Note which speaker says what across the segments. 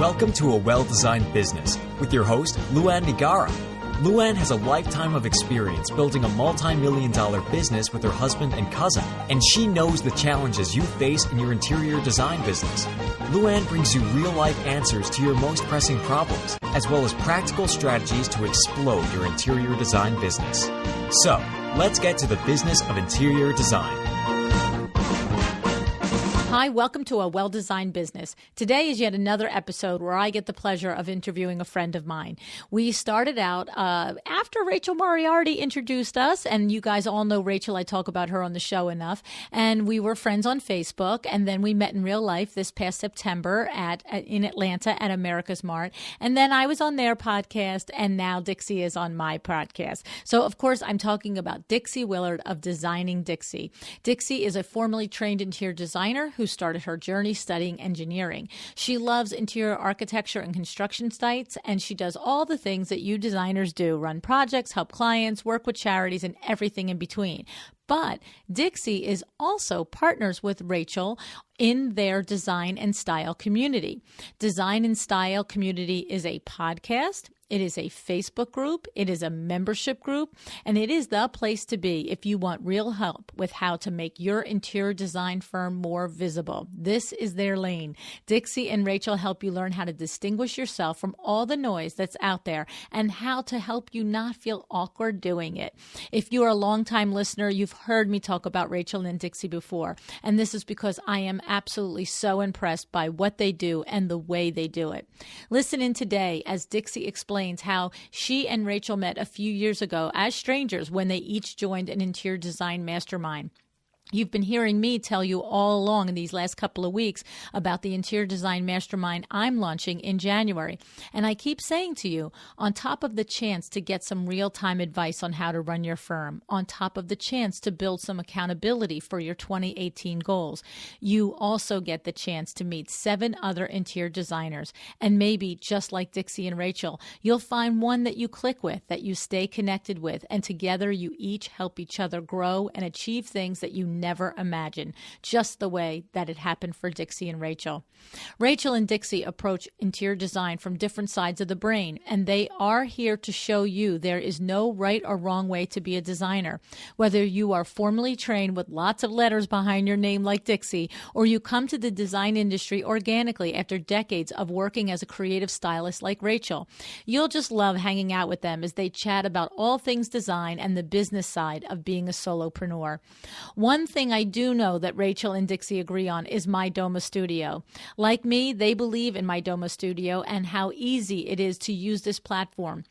Speaker 1: Welcome to A Well-Designed Business with your host, Luann Nigara. Luann has a lifetime of experience building a multi-million-dollar business with her husband and cousin, and she knows the challenges you face in your interior design business. Luann brings you real-life answers to your most pressing problems, as well as practical strategies to explode your interior design business. So, let's get to the business of interior design.
Speaker 2: Hi, welcome to A Well-Designed Business. Today is yet another episode where I get the pleasure of interviewing a friend of mine. We started out after Rachel Moriarty introduced us, and you guys all know Rachel. I talk about her on the show enough. And we were friends on Facebook, and then we met in real life this past September in Atlanta at America's Mart. And then I was on their podcast, and now Dixie is on my podcast. So, of course, I'm talking about Dixie Willard of Designing Dixie. Dixie is a formerly trained interior designer who started her journey studying engineering. She loves interior architecture and construction sites, and she does all the things that you designers do: run projects, help clients, work with charities, and everything in between. But Dixie is also partners with Rachel in their Design and Style community. Design and Style community is a podcast. It is a Facebook group, it is a membership group, and it is the place to be if you want real help with how to make your interior design firm more visible. This is their lane. Dixie and Rachel help you learn how to distinguish yourself from all the noise that's out there and how to help you not feel awkward doing it. If you are a longtime listener, you've heard me talk about Rachel and Dixie before, and this is because I am absolutely so impressed by what they do and the way they do it. Listen in today as Dixie explains how she and Rachel met a few years ago as strangers when they each joined an interior design mastermind. You've been hearing me tell you all along in these last couple of weeks about the interior design mastermind I'm launching in January. And I keep saying to you, on top of the chance to get some real-time advice on how to run your firm, on top of the chance to build some accountability for your 2018 goals, you also get the chance to meet 7 other interior designers. And maybe, just like Dixie and Rachel, you'll find one that you click with, that you stay connected with, and together you each help each other grow and achieve things that you never imagined, just the way that it happened for Dixie and Rachel. Rachel and Dixie approach interior design from different sides of the brain, and they are here to show you there is no right or wrong way to be a designer. Whether you are formally trained with lots of letters behind your name like Dixie, or you come to the design industry organically after decades of working as a creative stylist like Rachel, you'll just love hanging out with them as they chat about all things design and the business side of being a solopreneur. One thing I do know that Rachel and Dixie agree on is My Doma Studio. Like me, they believe in My Doma Studio and how easy it is to use this platform,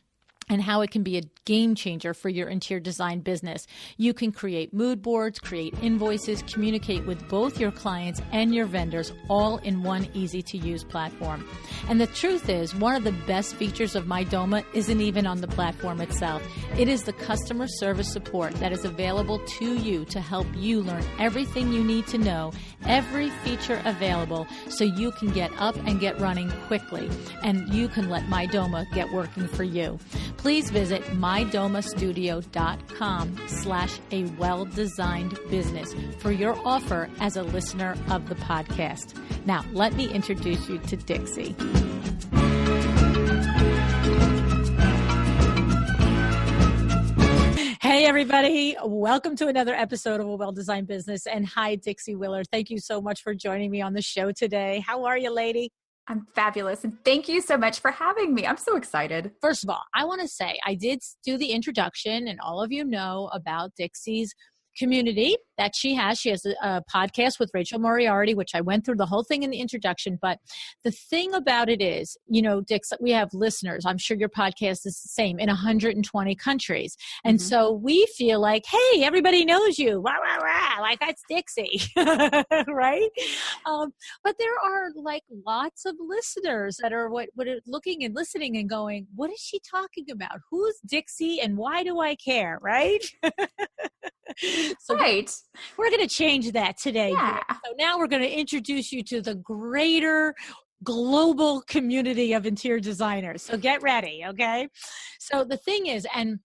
Speaker 2: and how it can be a game changer for your interior design business. You can create mood boards, create invoices, communicate with both your clients and your vendors, all in one easy-to-use platform. And the truth is, one of the best features of My Doma isn't even on the platform itself. It is the customer service support that is available to you to help you learn everything you need to know, every feature available, so you can get up and get running quickly, and you can let My Doma get working for you. Please visit mydomastudio.com/a-well-designed-business for your offer as a listener of the podcast. Now, let me introduce you to Dixie. Hey, everybody. Welcome to another episode of A Well-Designed Business. And hi, Dixie Willard. Thank you so much for joining me on the show today. How are you, lady?
Speaker 3: I'm fabulous. And thank you so much for having me. I'm so excited.
Speaker 2: First of all, I want to say I did do the introduction, and all of you know about Dixie's community that she has. She has a podcast with Rachel Moriarty, which I went through the whole thing in the introduction. But the thing about it is, you know, Dix, we have listeners. I'm sure your podcast is the same in 120 countries. And so we feel like, hey, everybody knows you. Rah, rah, rah, like that's Dixie, right? But there are like lots of listeners that are what are looking and listening and going, what is she talking about? Who's Dixie and why do I care, right? So
Speaker 3: right.
Speaker 2: We're going to change that today.
Speaker 3: Yeah.
Speaker 2: So now we're going to introduce you to the greater global community of interior designers. So get ready, okay? So the thing is, and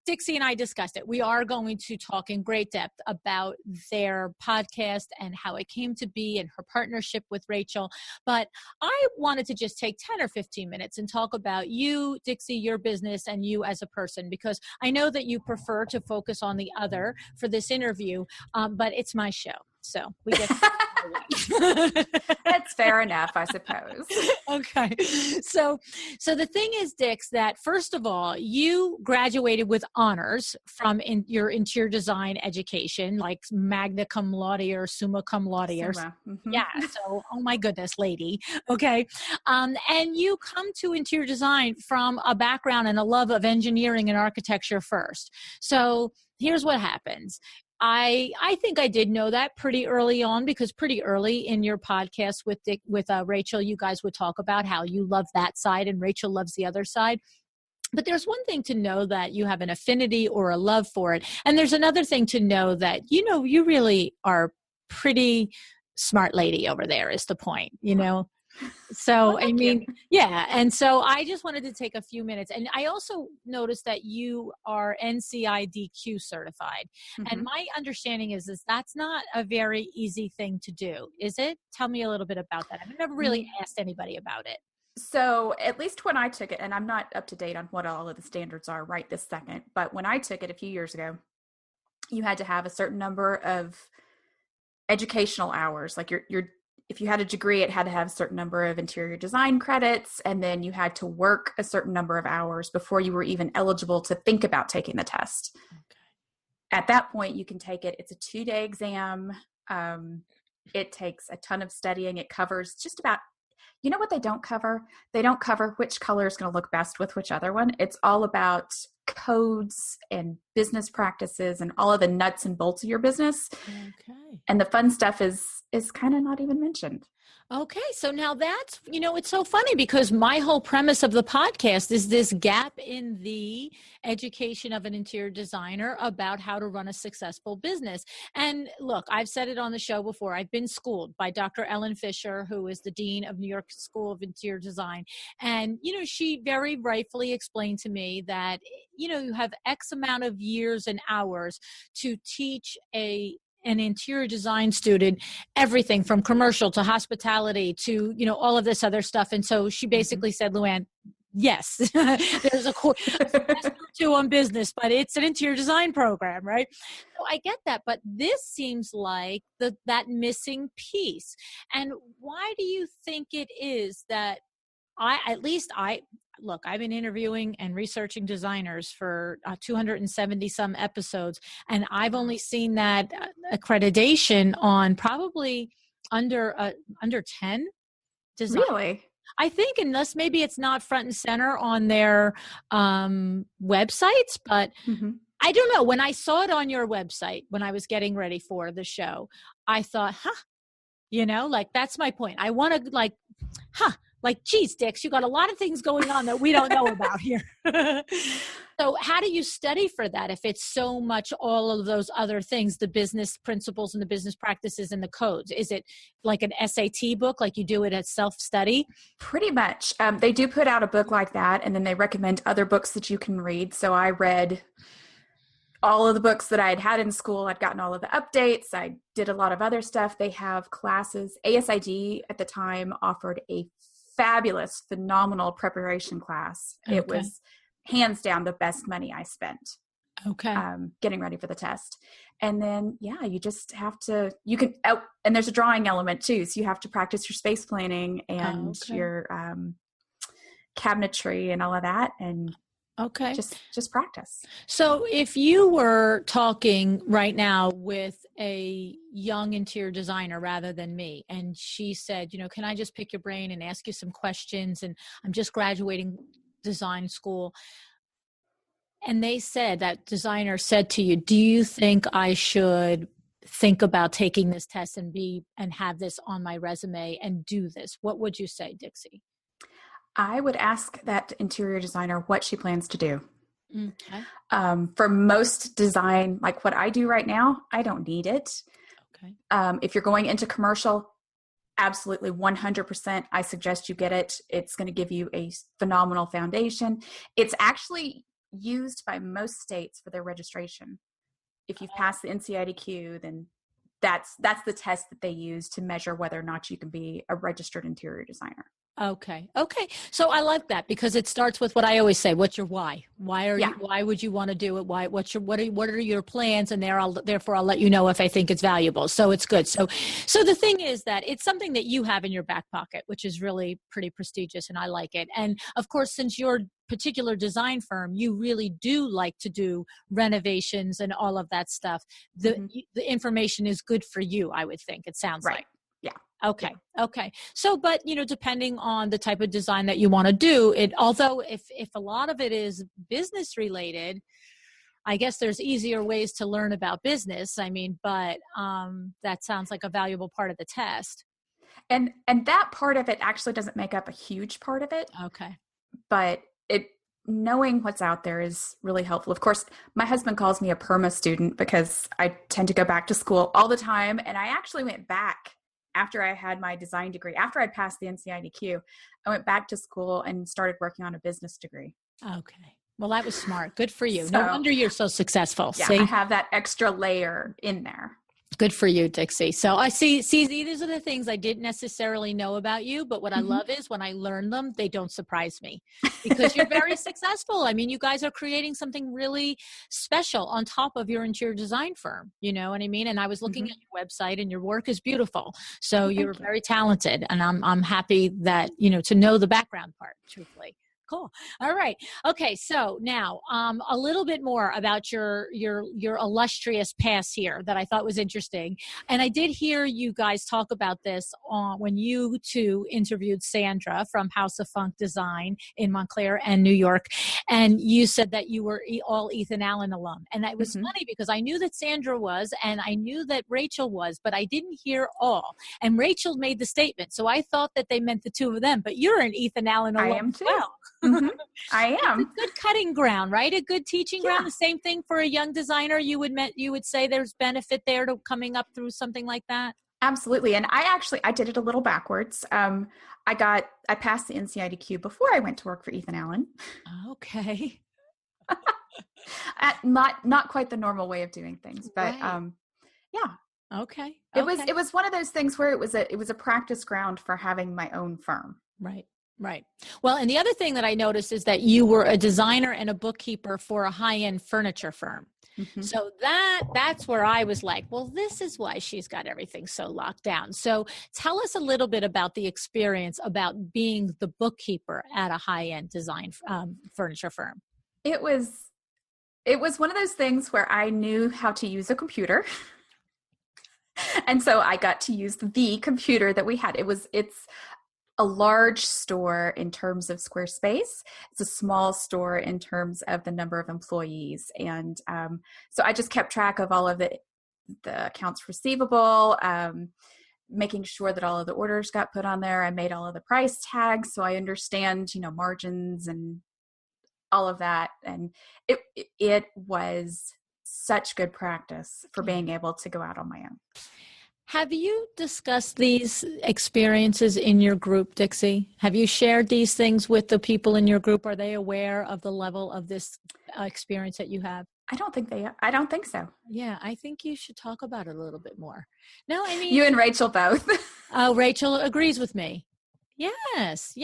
Speaker 2: Dixie and I discussed it. We are going to talk in great depth about their podcast and how it came to be and her partnership with Rachel. But I wanted to just take 10 or 15 minutes and talk about you, Dixie, your business, and you as a person, because I know that you prefer to focus on the other for this interview, but it's my show. So we get
Speaker 3: That's fair enough, I suppose.
Speaker 2: Okay. So the thing is, Dix, that first of all, you graduated with honors from your interior design education, like magna cum laude or summa cum laude.
Speaker 3: Mm-hmm.
Speaker 2: Yeah. So, oh my goodness, lady. Okay. And you come to interior design from a background and a love of engineering and architecture first. So here's what happens. I think I did know that pretty early on, because pretty early in your podcast with Rachel, you guys would talk about how you love that side and Rachel loves the other side. But there's one thing to know that you have an affinity or a love for it. And there's another thing to know that, you really are pretty smart lady over there is the point, So,
Speaker 3: well, thank you.
Speaker 2: Yeah. And so I just wanted to take a few minutes. And I also noticed that you are NCIDQ certified. Mm-hmm. And my understanding is that's not a very easy thing to do, is it? Tell me a little bit about that. I've never really asked anybody about it.
Speaker 3: So at least when I took it, and I'm not up to date on what all of the standards are right this second, but when I took it a few years ago, you had to have a certain number of educational hours. Like if you had a degree, it had to have a certain number of interior design credits, and then you had to work a certain number of hours before you were even eligible to think about taking the test. Okay. At that point, you can take it. It's a 2-day exam. It takes a ton of studying. It covers just about, what they don't cover? They don't cover which color is going to look best with which other one. It's all about codes and business practices and all of the nuts and bolts of your business. Okay. And the fun stuff is kind of not even mentioned.
Speaker 2: Okay. So now that's, it's so funny because my whole premise of the podcast is this gap in the education of an interior designer about how to run a successful business. And look, I've said it on the show before. I've been schooled by Dr. Ellen Fisher, who is the Dean of New York School of Interior Design. And, she very rightfully explained to me that, you have X amount of years and hours to teach an interior design student everything from commercial to hospitality to, all of this other stuff. And so she basically said, Luann, yes, there's a course or two on business, but it's an interior design program, right? So I get that, but this seems like that missing piece. And why do you think it is that look, I've been interviewing and researching designers for 270 some episodes, and I've only seen that accreditation on probably under 10 designers.
Speaker 3: Really?
Speaker 2: I think, unless maybe it's not front and center on their websites, but I don't know. When I saw it on your website, when I was getting ready for the show, I thought, that's my point. I want to geez, Dix, you got a lot of things going on that we don't know about here. So how do you study for that if it's so much all of those other things, the business principles and the business practices and the codes? Is it like an SAT book, like you do it as self-study?
Speaker 3: Pretty much. They do put out a book like that, and then they recommend other books that you can read. So I read all of the books that I had in school. I'd gotten all of the updates. I did a lot of other stuff. They have classes. ASID at the time offered a fabulous, phenomenal preparation class. Okay. It was hands down the best money I spent. Okay. Getting ready for the test. And then, you just have to, and there's a drawing element too. So you have to practice your space planning and your cabinetry and all of that. And just practice.
Speaker 2: So if you were talking right now with a young interior designer rather than me, and she said, can I just pick your brain and ask you some questions? And I'm just graduating design school. And that designer said to you, do you think I should think about taking this test and have this on my resume and do this? What would you say, Dixie?
Speaker 3: I would ask that interior designer what she plans to do. Okay. For most design, like what I do right now, I don't need it. Okay. If you're going into commercial, absolutely 100%, I suggest you get it. It's going to give you a phenomenal foundation. It's actually used by most states for their registration. If you've passed the NCIDQ, then that's the test that they use to measure whether or not you can be a registered interior designer.
Speaker 2: Okay. So I like that because it starts with what I always say. What's your why? Why would you want to do it? What are your plans? And therefore I'll let you know if I think it's valuable. So it's good. So the thing is that it's something that you have in your back pocket, which is really pretty prestigious, and I like it. And of course, since your particular design firm, you really do like to do renovations and all of that stuff. The information is good for you, I would think. It sounds like.
Speaker 3: Yeah.
Speaker 2: Okay. So, but depending on the type of design that you want to do, although if a lot of it is business related, I guess there's easier ways to learn about business. I mean, but that sounds like a valuable part of the test.
Speaker 3: And that part of it actually doesn't make up a huge part of it.
Speaker 2: Okay.
Speaker 3: But knowing what's out there is really helpful. Of course, my husband calls me a perma student because I tend to go back to school all the time. And I actually went back after I had my design degree, after I'd passed the NCIDQ, I went back to school and started working on a business degree.
Speaker 2: Okay. Well, that was smart. Good for you.
Speaker 3: So,
Speaker 2: no wonder you're so successful.
Speaker 3: Yeah,
Speaker 2: See?
Speaker 3: I have that extra layer in there.
Speaker 2: Good for you, Dixie. So I see, these are the things I didn't necessarily know about you, but what I love is when I learn them, they don't surprise me because you're very successful. I mean, you guys are creating something really special on top of your interior design firm. You know what I mean? And I was looking at your website and your work is beautiful. So you're very talented, and I'm happy that, to know the background part, truthfully. Cool. All right. Okay. So now, a little bit more about your illustrious past here that I thought was interesting. And I did hear you guys talk about this when you two interviewed Sandra from House of Funk Design in Montclair and New York. And you said that you were all Ethan Allen alum. And that was funny because I knew that Sandra was, and I knew that Rachel was, but I didn't hear all. And Rachel made the statement. So I thought that they meant the two of them, but you're an Ethan Allen alum.
Speaker 3: I am too.
Speaker 2: Well.
Speaker 3: I am.
Speaker 2: It's a good cutting ground, right? A good teaching ground. The same thing for a young designer. You would say there's benefit there to coming up through something like that.
Speaker 3: Absolutely. And I did it a little backwards. I passed the NCIDQ before I went to work for Ethan Allen.
Speaker 2: Okay.
Speaker 3: Not quite the normal way of doing things, but yeah.
Speaker 2: Okay.
Speaker 3: It was one of those things where it was a practice ground for having my own firm.
Speaker 2: Right. Well, and the other thing that I noticed is that you were a designer and a bookkeeper for a high-end furniture firm. So that's where I was like, well, this is why she's got everything so locked down. So tell us a little bit about the experience about being the bookkeeper at a high-end design furniture firm. It was
Speaker 3: one of those things where I knew how to use a computer. And so I got to use the computer that we had. It's a large store in terms of square space. It's a small store in terms of the number of employees. And so I just kept track of all of the accounts receivable, making sure that all of the orders got put on there. I made all of the price tags so I understand, margins and all of that. And it was such good practice for being able to go out on my own.
Speaker 2: Have you discussed these experiences in your group, Dixie? Have you shared these things with the people in your group? Are they aware of the level of this experience that you have?
Speaker 3: I don't think so.
Speaker 2: Yeah, I think you should talk about it a little bit more. No, I mean,
Speaker 3: you and Rachel both.
Speaker 2: Oh, Rachel agrees with me. Yes.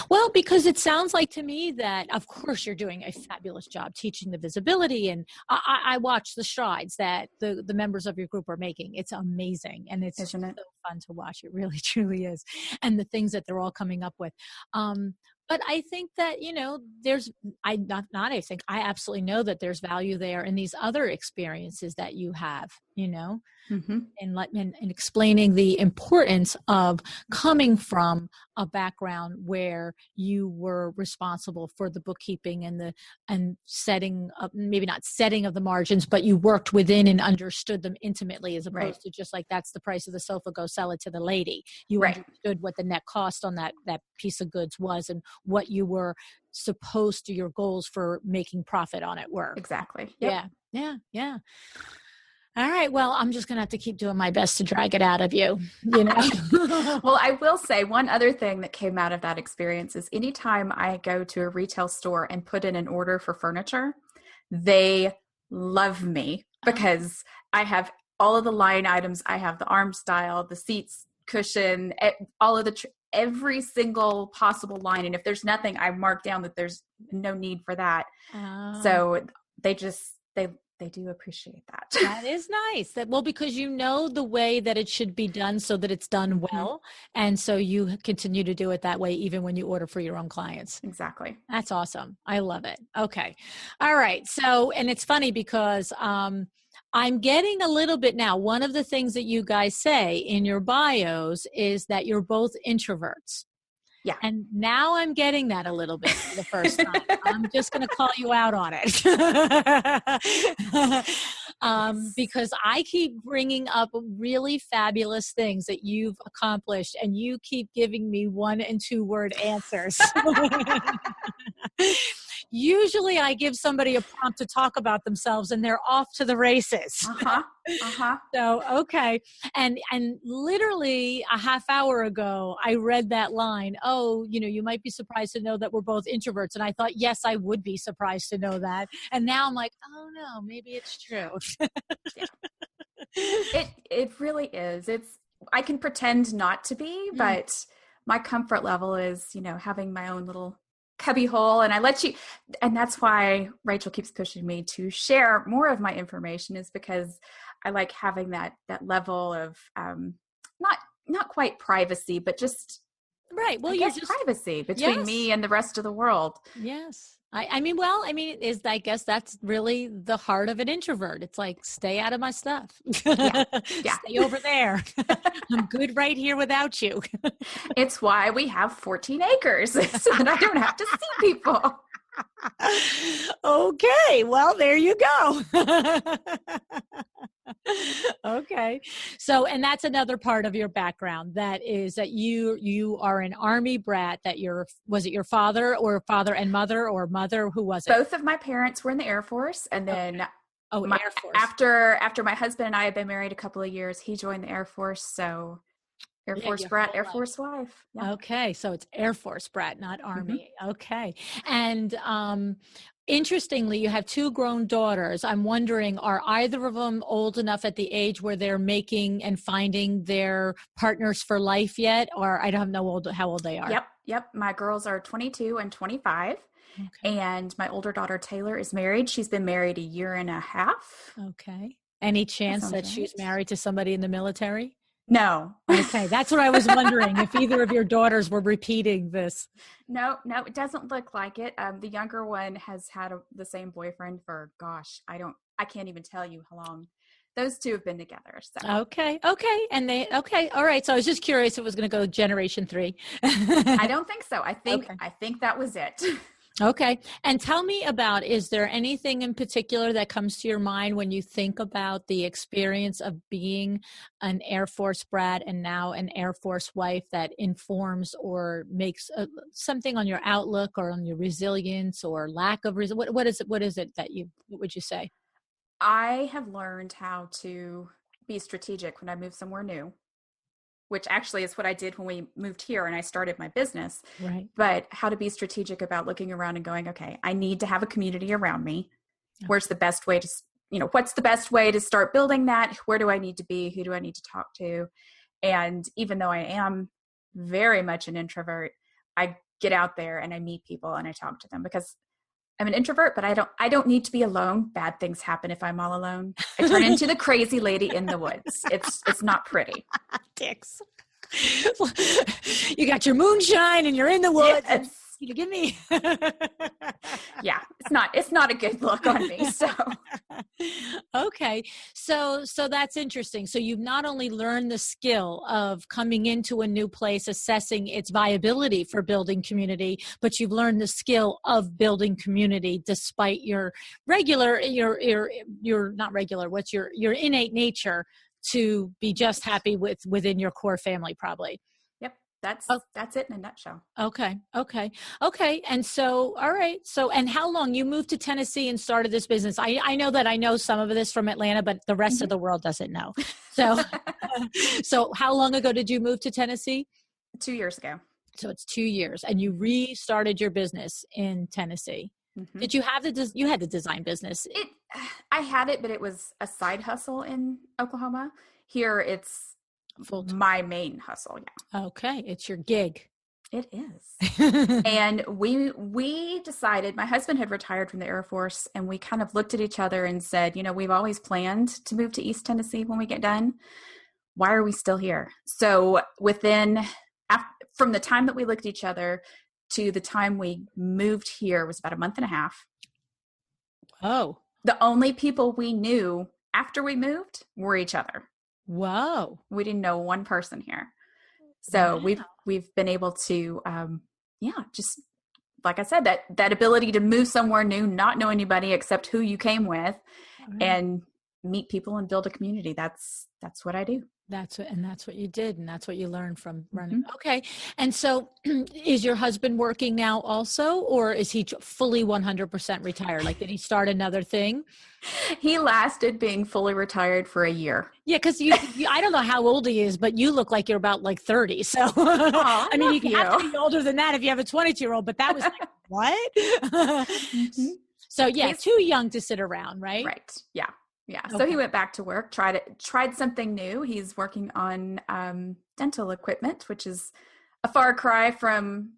Speaker 2: Well, because it sounds like to me that, of course, you're doing a fabulous job teaching the visibility. And I watch the strides that the members of your group are making. It's amazing. And it's so fun to watch. It really, truly is. And the things that they're all coming up with. But I think that, I absolutely know that there's value there in these other experiences that you have, and explaining the importance of coming from a background where you were responsible for the bookkeeping and setting up, maybe not setting of the margins, but you worked within and understood them intimately, as opposed to just like, that's the price of the sofa, go sell it to the lady. You understood what the net cost on that piece of goods was and what you were supposed to, your goals for making profit on it were.
Speaker 3: Exactly.
Speaker 2: Yep. Yeah. All right. Well, I'm just going to have to keep doing my best to drag it out of you, you know?
Speaker 3: Well, I will say one other thing that came out of that experience is anytime I go to a retail store and put in an order for furniture, they love me because I have all of the line items. I have the arm style, the seats, cushion, all of every single possible line. And if there's nothing, I mark down that there's no need for that. So they do appreciate that.
Speaker 2: That is nice. Well, because you know the way that it should be done so that it's done well. And so you continue to do it that way, even when you order for your own clients.
Speaker 3: Exactly.
Speaker 2: That's awesome. I love it. Okay. All right. So, and it's funny because I'm getting a little bit now. One of the things that you guys say in your bios is that you're both introverts.
Speaker 3: Yeah.
Speaker 2: And now I'm getting that a little bit for the first time. I'm just going to call you out on it. Because I keep bringing up really fabulous things that you've accomplished, and you keep giving me 1 and 2 word answers. Usually I give somebody a prompt to talk about themselves and they're off to the races. So, okay. And literally a half hour ago, I read that line, oh, you might be surprised to know that we're both introverts. And I thought, yes, I would be surprised to know that. And now I'm like, oh no, maybe it's true.
Speaker 3: It really is. I can pretend not to be, but my comfort level is, having my own little cubby hole, and I let you, and that's why Rachel keeps pushing me to share more of my information, is because I like having that level of not quite privacy, but just
Speaker 2: right. Well,
Speaker 3: just privacy between me and the rest of the world.
Speaker 2: Yes. I guess that's really the heart of an introvert. It's like, stay out of my stuff. Yeah. Stay over there. I'm good right here without you.
Speaker 3: It's why we have 14 acres, so that I don't have to see people.
Speaker 2: Okay. Well, there you go. Okay. So, and that's another part of your background, that is that you are an Army brat, was it your father and mother, or mother? Who was it?
Speaker 3: Both of my parents were in the Air Force, and then
Speaker 2: Air Force.
Speaker 3: After my husband and I had been married a couple of years, he joined the Air Force. So Air Force brat, Air Force wife. Yeah.
Speaker 2: Okay. So it's Air Force brat, not Army. Okay. And, interestingly, you have 2 grown daughters. I'm wondering, are either of them old enough at the age where they're making and finding their partners for life yet? Or I don't know how old they are.
Speaker 3: Yep. My girls are 22 and 25. Okay. And my older daughter, Taylor, is married. She's been married a year and a half.
Speaker 2: Okay. Any chance that she's married to somebody in the military?
Speaker 3: No.
Speaker 2: Okay. That's what I was wondering, if either of your daughters were repeating this.
Speaker 3: No, it doesn't look like it. The younger one has had the same boyfriend for, I can't even tell you how long. Those 2 have been together. So.
Speaker 2: Okay. And all right. So I was just curious if it was going to go generation 3.
Speaker 3: I don't think so. I think that was it.
Speaker 2: Okay. And tell me about, is there anything in particular that comes to your mind when you think about the experience of being an Air Force brat and now an Air Force wife that informs or makes something on your outlook or on your resilience or lack of resilience? What is it that what would you say?
Speaker 3: I have learned how to be strategic when I move somewhere new, which actually is what I did when we moved here and I started my business.
Speaker 2: Right.
Speaker 3: But how to be strategic about looking around and going, okay, I need to have a community around me. Okay. What's the best way to start building that? Where do I need to be? Who do I need to talk to? And even though I am very much an introvert, I get out there and I meet people and I talk to them, because I'm an introvert, but I don't need to be alone. Bad things happen if I'm all alone. I turn into the crazy lady in the woods. It's not pretty.
Speaker 2: Dicks. You got your moonshine and you're in the woods.
Speaker 3: Yes.
Speaker 2: You give me.
Speaker 3: Yeah, it's not a good look on me. So.
Speaker 2: Okay. So that's interesting. So you've not only learned the skill of coming into a new place, assessing its viability for building community, but you've learned the skill of building community despite your innate nature to be just happy within your core family, probably.
Speaker 3: Yep. That's it in a nutshell.
Speaker 2: Okay. And so, all right. So, and how long you moved to Tennessee and started this business? I know that I know some of this from Atlanta, but the rest of the world doesn't know. So, so how long ago did you move to Tennessee?
Speaker 3: 2 years ago.
Speaker 2: So it's 2 years, and you restarted your business in Tennessee. Mm-hmm. Did you have you had the design business?
Speaker 3: I had it, but it was a side hustle in Oklahoma. Here it's my main hustle. Yeah.
Speaker 2: Okay. It's your gig.
Speaker 3: It is. And we decided, my husband had retired from the Air Force, and we kind of looked at each other and said, we've always planned to move to East Tennessee when we get done. Why are we still here? So from the time that we looked at each other to the time we moved here was about a month and a half.
Speaker 2: Oh.
Speaker 3: The only people we knew after we moved were each other.
Speaker 2: Whoa.
Speaker 3: We didn't know one person here. So we've been able to, just like I said, that ability to move somewhere new, not know anybody except who you came with, and meet people and build a community. That's what I do.
Speaker 2: That's what you did. And that's what you learned from running. Mm-hmm. Okay. And so is your husband working now also, or is he fully 100% retired? Like, did he start another thing?
Speaker 3: He lasted being fully retired for a year.
Speaker 2: Yeah. Cause you I don't know how old he is, but you look like you're about like 30. So, I mean, you have to be older than that if you have a 22-year-old, but that was like, what? Mm-hmm. So he's too young to sit around, right?
Speaker 3: Right. Yeah. Yeah. Okay. So he went back to work, tried something new. He's working on dental equipment, which is a far cry from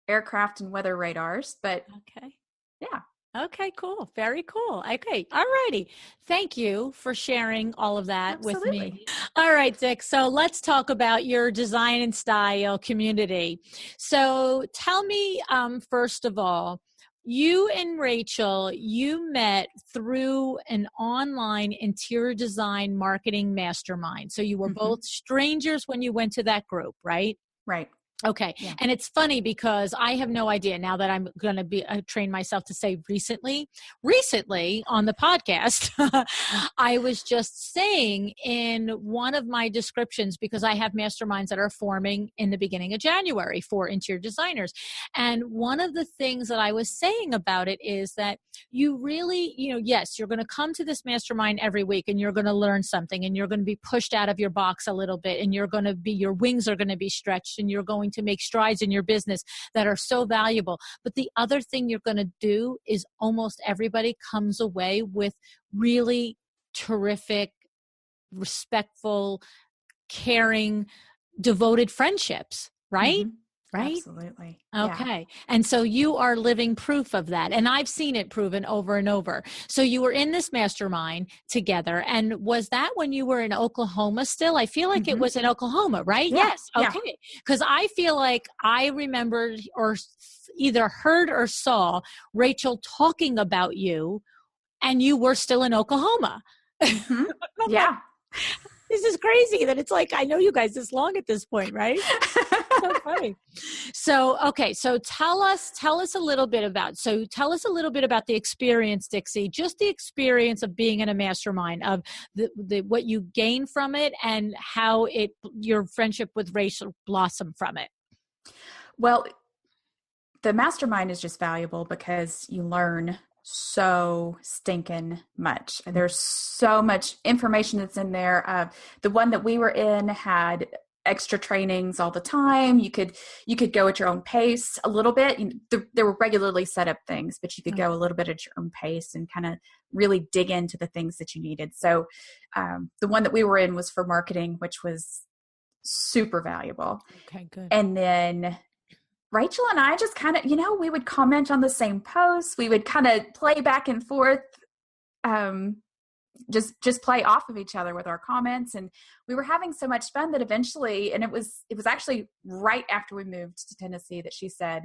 Speaker 3: aircraft and weather radars, but yeah.
Speaker 2: Okay, cool. Very cool. Okay. All righty. Thank you for sharing all of that with me. All right, Dick. So let's talk about your design and style community. So tell me, first of all, you and Rachel, you met through an online interior design marketing mastermind. So you were both strangers when you went to that group, right?
Speaker 3: Right.
Speaker 2: Okay. Yeah. And it's funny because I have no idea now that I'm going to be train myself to say recently on the podcast, I was just saying in one of my descriptions, because I have masterminds that are forming in the beginning of January for interior designers. And one of the things that I was saying about it is that you really, yes, you're going to come to this mastermind every week and you're going to learn something and you're going to be pushed out of your box a little bit and your wings are going to be stretched and you're going to make strides in your business that are so valuable. But the other thing you're going to do is almost everybody comes away with really terrific, respectful, caring, devoted friendships, right? Mm-hmm. Right?
Speaker 3: Absolutely.
Speaker 2: Okay. Yeah. And so you are living proof of that. And I've seen it proven over and over. So you were in this mastermind together. And was that when you were in Oklahoma still? I feel like it was in Oklahoma, right?
Speaker 3: Yeah.
Speaker 2: Yes. Okay. Because I feel like I remembered or either heard or saw Rachel talking about you and you were still in Oklahoma.
Speaker 3: Mm-hmm. Yeah.
Speaker 2: This is crazy that it's like, I know you guys this long at this point, right? So funny. So, okay. So tell us a little bit about the experience, Dixie, just the experience of being in a mastermind, of the what you gain from it and how your friendship with Rachel blossomed from it.
Speaker 3: Well, the mastermind is just valuable because you learn so stinking much. And there's so much information that's in there. The one that we were in had extra trainings all the time. You could go at your own pace a little bit. There were regularly set up things, but you could go a little bit at your own pace and kind of really dig into the things that you needed. So the one that we were in was for marketing, which was super valuable. Okay, good. And then Rachel and I just kind of, we would comment on the same posts. We would kind of play back and forth, just play off of each other with our comments. And we were having so much fun that eventually, and it was actually right after we moved to Tennessee that she said,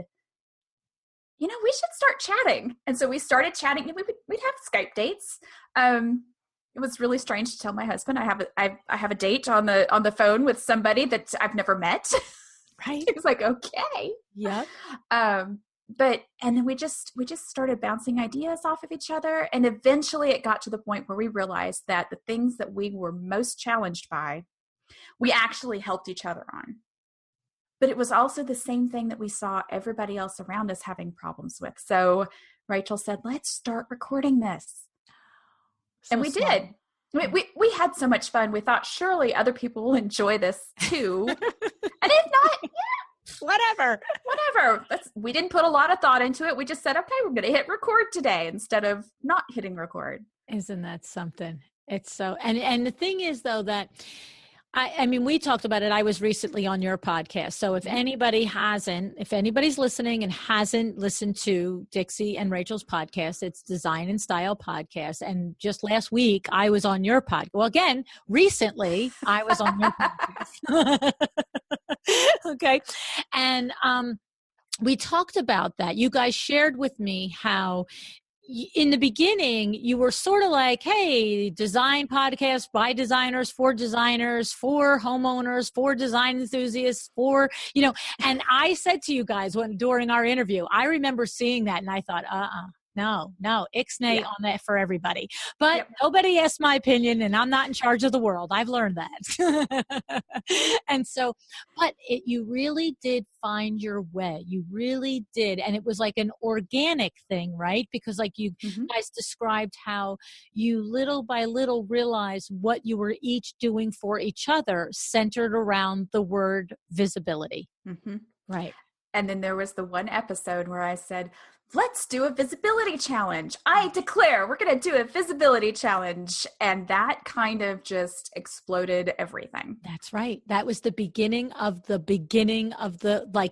Speaker 3: we should start chatting. And so we started chatting. We'd have Skype dates. It was really strange to tell my husband I have a date on the phone with somebody that I've never met.
Speaker 2: Right.
Speaker 3: He was like, okay.
Speaker 2: Yeah.
Speaker 3: And then we just started bouncing ideas off of each other. And eventually it got to the point where we realized that the things that we were most challenged by, we actually helped each other on. but it was also the same thing that we saw everybody else around us having problems with. So Rachel said, let's start recording this.
Speaker 2: So
Speaker 3: and we
Speaker 2: smart.
Speaker 3: did. We had so much fun. We thought surely other people will enjoy this too. And if not,
Speaker 2: Whatever.
Speaker 3: We didn't put a lot of thought into it. We just said, okay, we're going to hit record today instead of not hitting record.
Speaker 2: Isn't that something? It's so, and the thing is though, that I mean, we talked about it. I was recently on your podcast. So if anybody's listening and hasn't listened to Dixie and Rachel's podcast, it's Design and Style Podcast. And just last week I was on your podcast. Well, again, recently I was on your podcast. Okay. And, we talked about that. You guys shared with me how in the beginning, you were sort of like, hey, design podcast by designers, for homeowners, for design enthusiasts, and I said to you guys during our interview, I remember seeing that and I thought, no, ixnay on that for everybody. But nobody asked my opinion and I'm not in charge of the world. I've learned that. And so, but you really did find your way. You really did. And it was like an organic thing, right? Because like you guys described how you little by little realized what you were each doing for each other centered around the word visibility.
Speaker 3: Mm-hmm.
Speaker 2: Right.
Speaker 3: And then there was the one episode where I said, let's do a visibility challenge. I declare we're going to do a visibility challenge. And that kind of just exploded everything.
Speaker 2: That's right. That was the beginning of the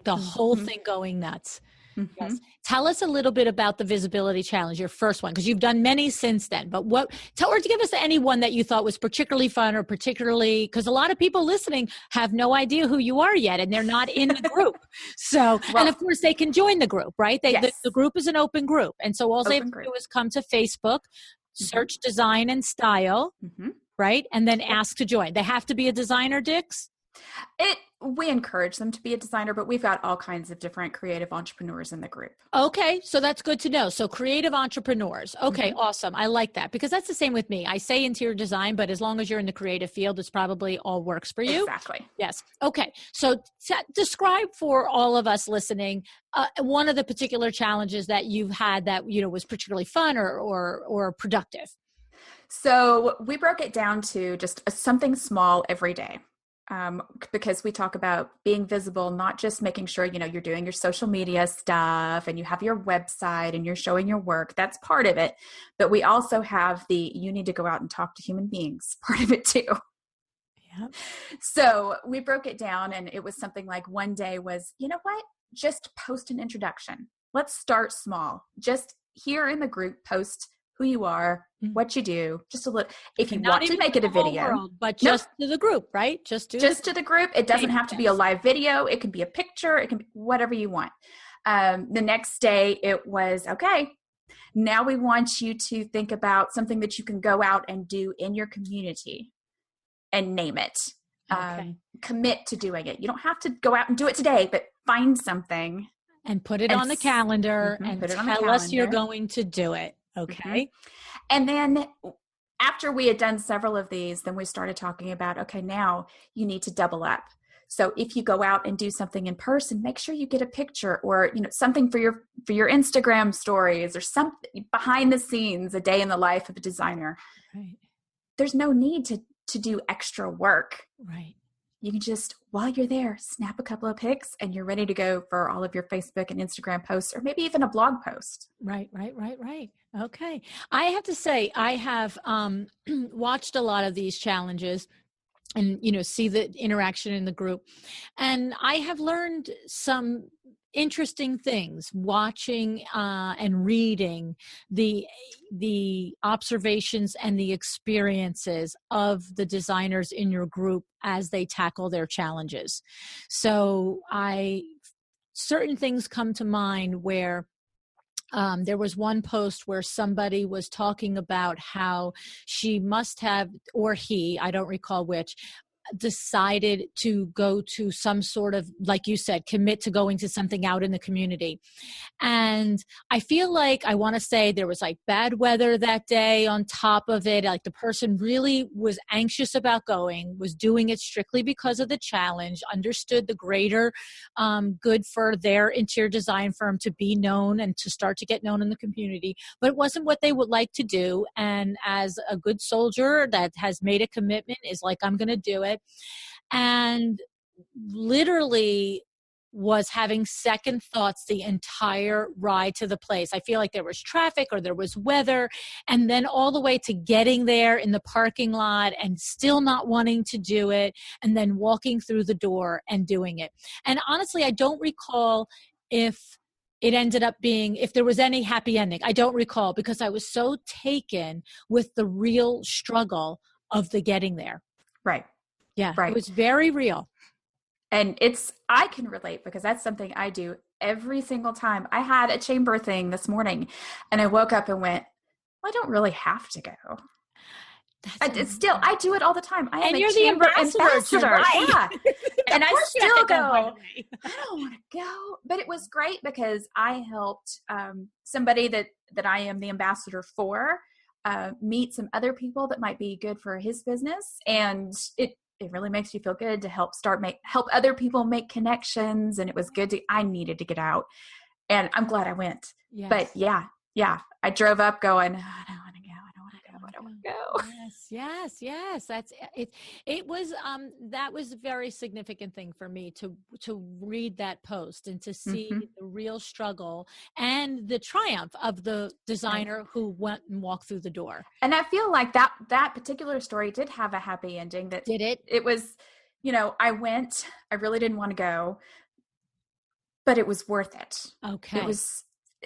Speaker 2: whole thing going nuts. Mm-hmm. Yes. Tell us a little bit about the visibility challenge, your first one, because you've done many since then. But give us any one that you thought was particularly fun or particularly, because a lot of people listening have no idea who you are yet and they're not in the group. So, and of course they can join the group, right? The group is an open group. And so all they have to do is come to Facebook, search Design and Style, right? And then ask to join. They have to be a designer, Dix?
Speaker 3: We encourage them to be a designer, but we've got all kinds of different creative entrepreneurs in the group.
Speaker 2: Okay. So that's good to know. So creative entrepreneurs. Okay. Awesome. I like that because that's the same with me. I say interior design, but as long as you're in the creative field, it's probably all works for you.
Speaker 3: Exactly.
Speaker 2: Yes. Okay. So describe for all of us listening, one of the particular challenges that you've had that, was particularly fun or productive.
Speaker 3: So we broke it down to just something small every day. Because we talk about being visible, not just making sure, you're doing your social media stuff and you have your website and you're showing your work. That's part of it. But we also have you need to go out and talk to human beings part of it too.
Speaker 2: Yep.
Speaker 3: So we broke it down and it was something like one day was, just post an introduction. Let's start small. Just here in the group, post who you are, what you do, just a little. If you want to make it a video,
Speaker 2: but just to the group, right? Just to
Speaker 3: the group. It doesn't have to be a live video. It can be a picture. It can be whatever you want. The next day it was, okay, now we want you to think about something that you can go out and do in your community and name it.
Speaker 2: Okay.
Speaker 3: Commit to doing it. You don't have to go out and do it today, but find something.
Speaker 2: And put it on the calendar and tell us you're going to do it. Okay.
Speaker 3: And then after we had done several of these, then we started talking about, okay, now you need to double up. So if you go out and do something in person, make sure you get a picture or, something for your Instagram stories or something behind the scenes, a day in the life of a designer.
Speaker 2: Right.
Speaker 3: There's no need to do extra work.
Speaker 2: Right.
Speaker 3: You can just, while you're there, snap a couple of pics and you're ready to go for all of your Facebook and Instagram posts or maybe even a blog post.
Speaker 2: Right. Okay. I have to say, I have watched a lot of these challenges and, see the interaction in the group. And I have learned some interesting things watching and reading the observations and the experiences of the designers in your group as they tackle their challenges. So certain things come to mind where there was one post where somebody was talking about how she must have, or he, I don't recall which, decided to go to some sort of, like you said, commit to going to something out in the community. And I feel like, I want to say there was like bad weather that day on top of it. Like the person really was anxious about going, was doing it strictly because of the challenge, understood the greater good for their interior design firm to be known and to start to get known in the community, but it wasn't what they would like to do. And as a good soldier that has made a commitment is like, I'm going to do it. And literally was having second thoughts the entire ride to the place. I feel like there was traffic or there was weather, and then all the way to getting there in the parking lot and still not wanting to do it, and then walking through the door and doing it. And honestly, I don't recall if it ended up being, if there was any happy ending. I don't recall, because I was so taken with the real struggle of the getting there.
Speaker 3: Right.
Speaker 2: Yeah,
Speaker 3: right.
Speaker 2: It was very real.
Speaker 3: And I can relate, because that's something I do every single time. I had a chamber thing this morning and I woke up and went, well, I don't really have to go. I do it all the time. I am
Speaker 2: you're
Speaker 3: a chamber ambassador.
Speaker 2: Right.
Speaker 3: Yeah. And I still go,
Speaker 2: I
Speaker 3: don't want to go. But it was great because I helped somebody that I am the ambassador for meet some other people that might be good for his business. And it really makes you feel good to help other people make connections. And it was good I needed to get out, and I'm glad I went. Yes. But yeah, I drove up going, I don't want to go.
Speaker 2: Yes. That's it. It was, that was a very significant thing for me to read that post and to see the real struggle and the triumph of the designer who went and walked through the door.
Speaker 3: And I feel like that particular story did have a happy ending.
Speaker 2: Did it?
Speaker 3: It was, I went, I really didn't want to go, but it was worth it.
Speaker 2: Okay.
Speaker 3: It was.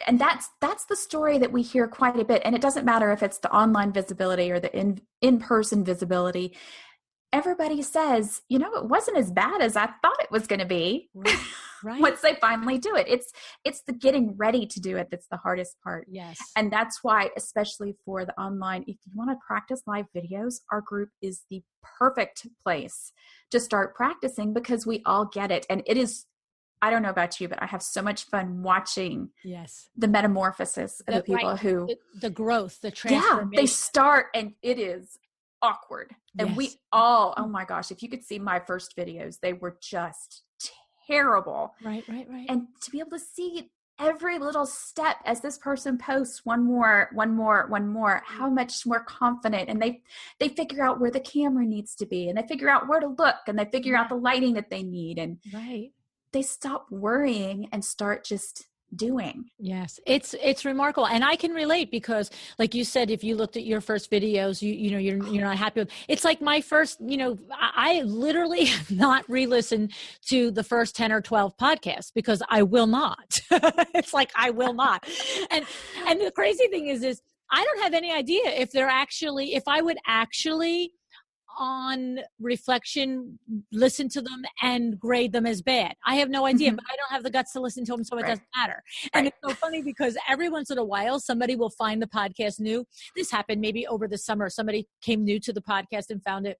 Speaker 3: And that's the story that we hear quite a bit. And it doesn't matter if it's the online visibility or the in-person visibility. Everybody says, it wasn't as bad as I thought it was going to be. Right. Once they finally do it. It's the getting ready to do it that's the hardest part.
Speaker 2: Yes.
Speaker 3: And that's why, especially for the online, if you want to practice live videos, our group is the perfect place to start practicing, because we all get it. And it is, I don't know about you, but I have so much fun watching the metamorphosis of the people who...
Speaker 2: The growth, the transformation.
Speaker 3: Yeah, they start and it is awkward. And we all, oh my gosh, if you could see my first videos, they were just terrible.
Speaker 2: Right.
Speaker 3: And to be able to see every little step as this person posts one more, how much more confident. And they figure out where the camera needs to be, and they figure out where to look, and they figure out the lighting that they need. And they stop worrying and start just doing.
Speaker 2: Yes, it's remarkable. And I can relate, because like you said, if you looked at your first videos, you're not happy with. It's like my first, I literally have not re-listened to the first 10 or 12 podcasts, because I will not. It's like, I will not. And the crazy thing is I don't have any idea if I would actually on reflection listen to them and grade them as bad. I have no idea, but I don't have the guts to listen to them, so it doesn't matter. And it's so funny, because every once in a while somebody will find the podcast new. This happened maybe over the summer. Somebody came new to the podcast and found it,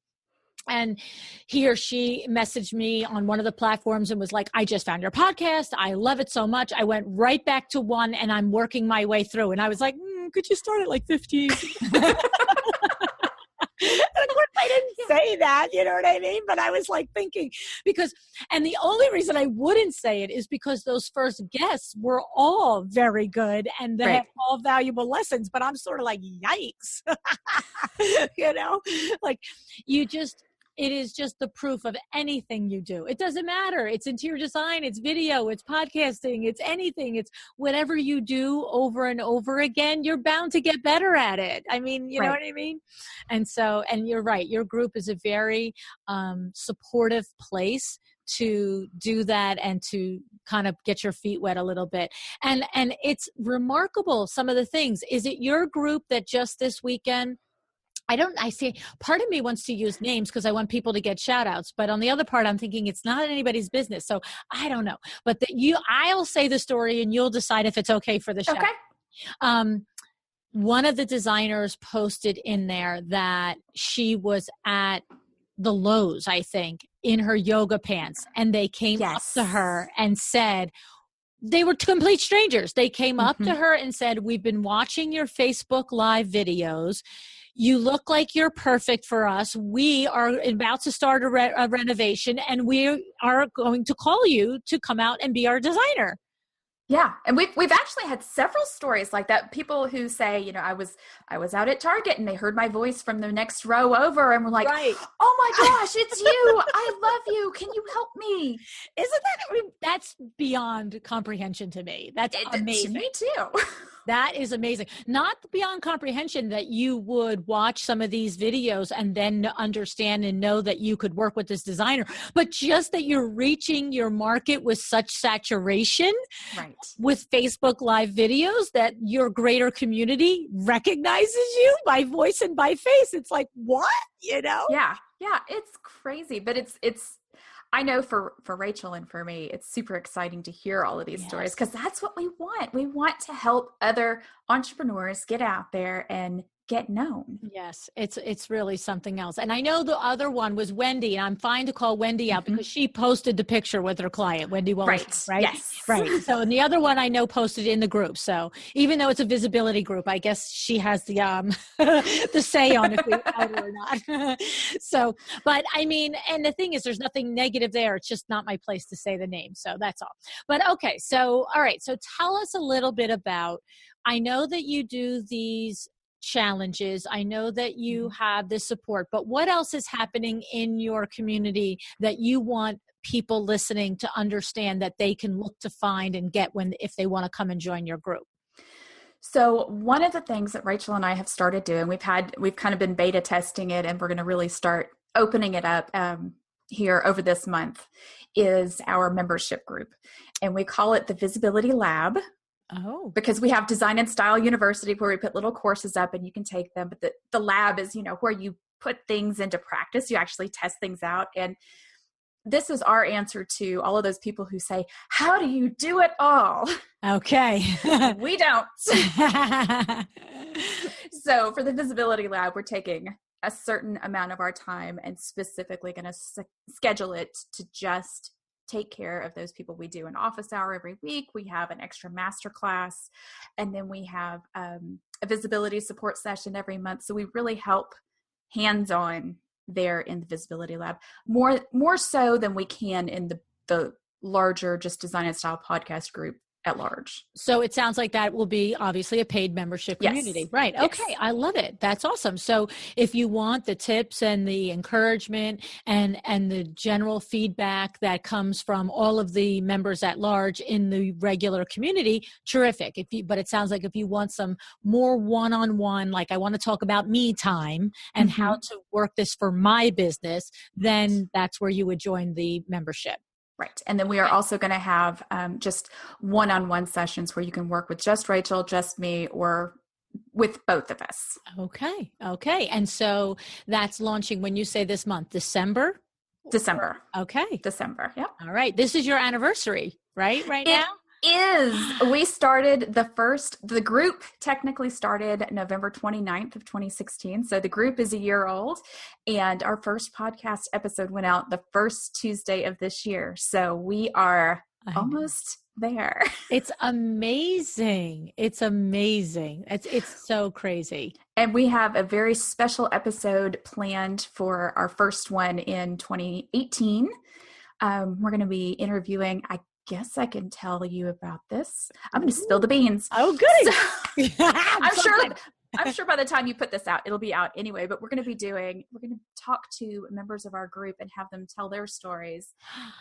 Speaker 2: and he or she messaged me on one of the platforms and was like, I just found your podcast. I love it so much. I went right back to one and I'm working my way through. And I was like, could you start at like 15? Of course, I didn't say that, you know what I mean? But I was like thinking, and the only reason I wouldn't say it is because those first guests were all very good and they have all valuable lessons, but I'm sort of like, yikes, like it is just the proof of anything you do. It doesn't matter. It's interior design, it's video, it's podcasting, it's anything. It's whatever you do over and over again, you're bound to get better at it. I mean, you know what I mean? And you're right. Your group is a very supportive place to do that and to kind of get your feet wet a little bit. And it's remarkable, some of the things. Is it your group that just this weekend, I see part of me wants to use names because I want people to get shout outs, but on the other part, I'm thinking it's not anybody's business. So I don't know, but I'll say the story and you'll decide if it's okay for the shout. Okay. One of the designers posted in there that she was at the Lowe's, I think, in her yoga pants. And they came up
Speaker 3: Yes.
Speaker 2: to her and said, they were complete strangers. They came up to her and said, we've been watching your Facebook Live videos. You look like you're perfect for us. We are about to start a renovation, and we are going to call you to come out and be our designer.
Speaker 3: Yeah. And we've actually had several stories like that. People who say, you know, I was out at Target and they heard my voice from the next row over and were like,
Speaker 2: Right.
Speaker 3: oh my gosh, it's you. I love you. Can you help me?
Speaker 2: Isn't that, that's beyond comprehension to me. That's amazing.
Speaker 3: Me too.
Speaker 2: That is amazing. Not beyond comprehension that you would watch some of these videos and then understand and know that you could work with this designer, but just that you're reaching your market with such saturation
Speaker 3: Right.
Speaker 2: with Facebook Live videos that your greater community recognizes you by voice and by face. It's like, what? You know?
Speaker 3: Yeah. Yeah. It's crazy, but it's I know for Rachel and for me, it's super exciting to hear all of these stories because that's what we want. We want to help other entrepreneurs get out there and get known.
Speaker 2: Yes, it's really something else. And I know the other one was Wendy, and I'm fine to call Wendy out because she posted the picture with her client, Wendy Wallace, right?
Speaker 3: Yes.
Speaker 2: Right. So, and the other one I know posted in the group. So even though it's a visibility group, I guess she has the the say on if we out or not. So, but I mean, and the thing is, there's nothing negative there. It's just not my place to say the name. So that's all. But okay. So, all right. So tell us a little bit about, I know that you do these challenges. I know that you have this support, but what else is happening in your community that you want people listening to understand that they can look to find and get if they want to come and join your group?
Speaker 3: So one of the things that Rachel and I have started doing, we've kind of been beta testing it, and we're going to really start opening it up here over this month, is our membership group. And we call it the Visibility Lab.
Speaker 2: Oh,
Speaker 3: because we have Design and Style University where we put little courses up and you can take them. But the lab is, you know, where you put things into practice. You actually test things out. And this is our answer to all of those people who say, how do you do it all?
Speaker 2: okay.
Speaker 3: We don't. So for the Visibility Lab, we're taking a certain amount of our time and specifically going to schedule it to just take care of those people. We do an office hour every week. We have an extra master class, and then we have a visibility support session every month. So we really help hands-on there in the Visibility Lab, more so than we can in the larger just Design and Style podcast group at large. So
Speaker 2: it sounds like that will be obviously a paid membership community. Yes. Right. Yes. Okay. I love it. That's awesome. So if you want the tips and the encouragement and the general feedback that comes from all of the members at large in the regular community, terrific. But it sounds like if you want some more one-on-one, like I want to talk about me time and how to work this for my business, then that's where you would join the membership. Right. And then we are also going to have just one-on-one sessions where you can work with just Rachel, just me, or with both of us. Okay. Okay. And so that's launching when you say this month, December? December. Okay. December. Yep. All right. This is your anniversary, right? Right now? We started the group technically started November 29th of 2016. So the group is a year old, and our first podcast episode went out the first Tuesday of this year. So we are almost there. It's amazing. It's amazing. It's so crazy. And we have a very special episode planned for our first one in 2018. We're going to be interviewing, I guess I can tell you about this. I'm going to spill the beans. Oh, good. So, I'm sure by the time you put this out, it'll be out anyway, but we're going to talk to members of our group and have them tell their stories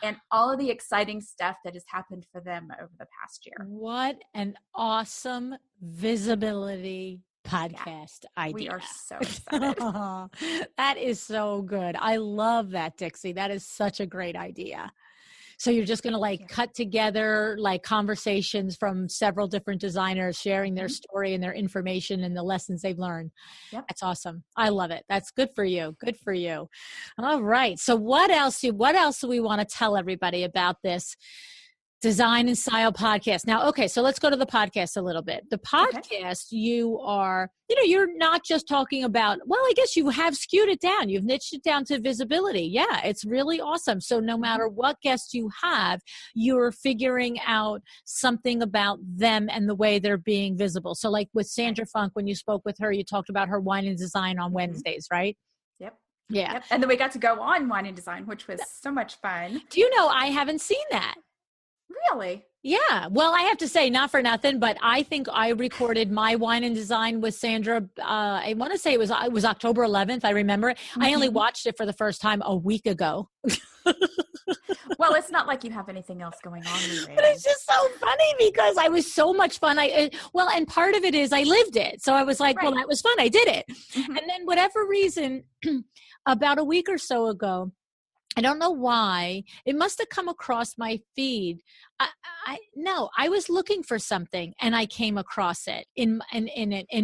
Speaker 2: and all of the exciting stuff that has happened for them over the past year. What an awesome visibility podcast idea. We are so excited. That is so good. I love that, Dixie. That is such a great idea. So you're just going to cut together conversations from several different designers sharing their story and their information and the lessons they've learned. Yep. That's awesome. I love it. That's good for you. Good for you. All right. So what else do we want to tell everybody about this Design and Style podcast. Now, okay, so let's go to the podcast a little bit. The podcast, you are, you're not just talking about, well, I guess you have skewed it down. You've niched it down to visibility. Yeah, it's really awesome. So no matter what guest you have, you're figuring out something about them and the way they're being visible. So like with Sandra Funk, when you spoke with her, you talked about her wine and design on Wednesdays, right?
Speaker 3: Yep.
Speaker 2: Yeah.
Speaker 3: Yep. And then we got to go on wine and design, which was so much fun.
Speaker 2: Do you know, I haven't seen that.
Speaker 3: Really?
Speaker 2: Yeah. Well, I have to say, not for nothing, but I think I recorded my wine and design with Sandra. I want to say it was October 11th. I remember it. I only watched it for the first time a week ago.
Speaker 3: Well, it's not like you have anything else going on.
Speaker 2: But it's just so funny because I was so much fun. And part of it is I lived it. So I was like, well, that was fun. I did it. And then whatever reason, about a week or so ago, I don't know why, it must have come across my feed. I was looking for something and I came across it in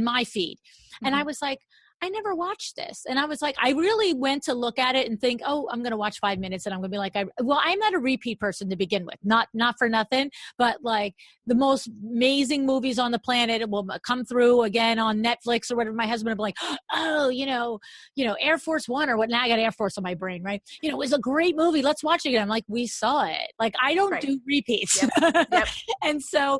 Speaker 2: my feed. And I was like, I never watched this. And I was like, I really went to look at it and think, oh, I'm going to watch 5 minutes and I'm going to be like, I'm not a repeat person to begin with, not for nothing, but like the most amazing movies on the planet will come through again on Netflix or whatever. My husband will be like, oh, Air Force One or what? Now I got Air Force on my brain, right? It was a great movie. Let's watch it again. I'm like, we saw it. Like, I don't do repeats. Yep. And so,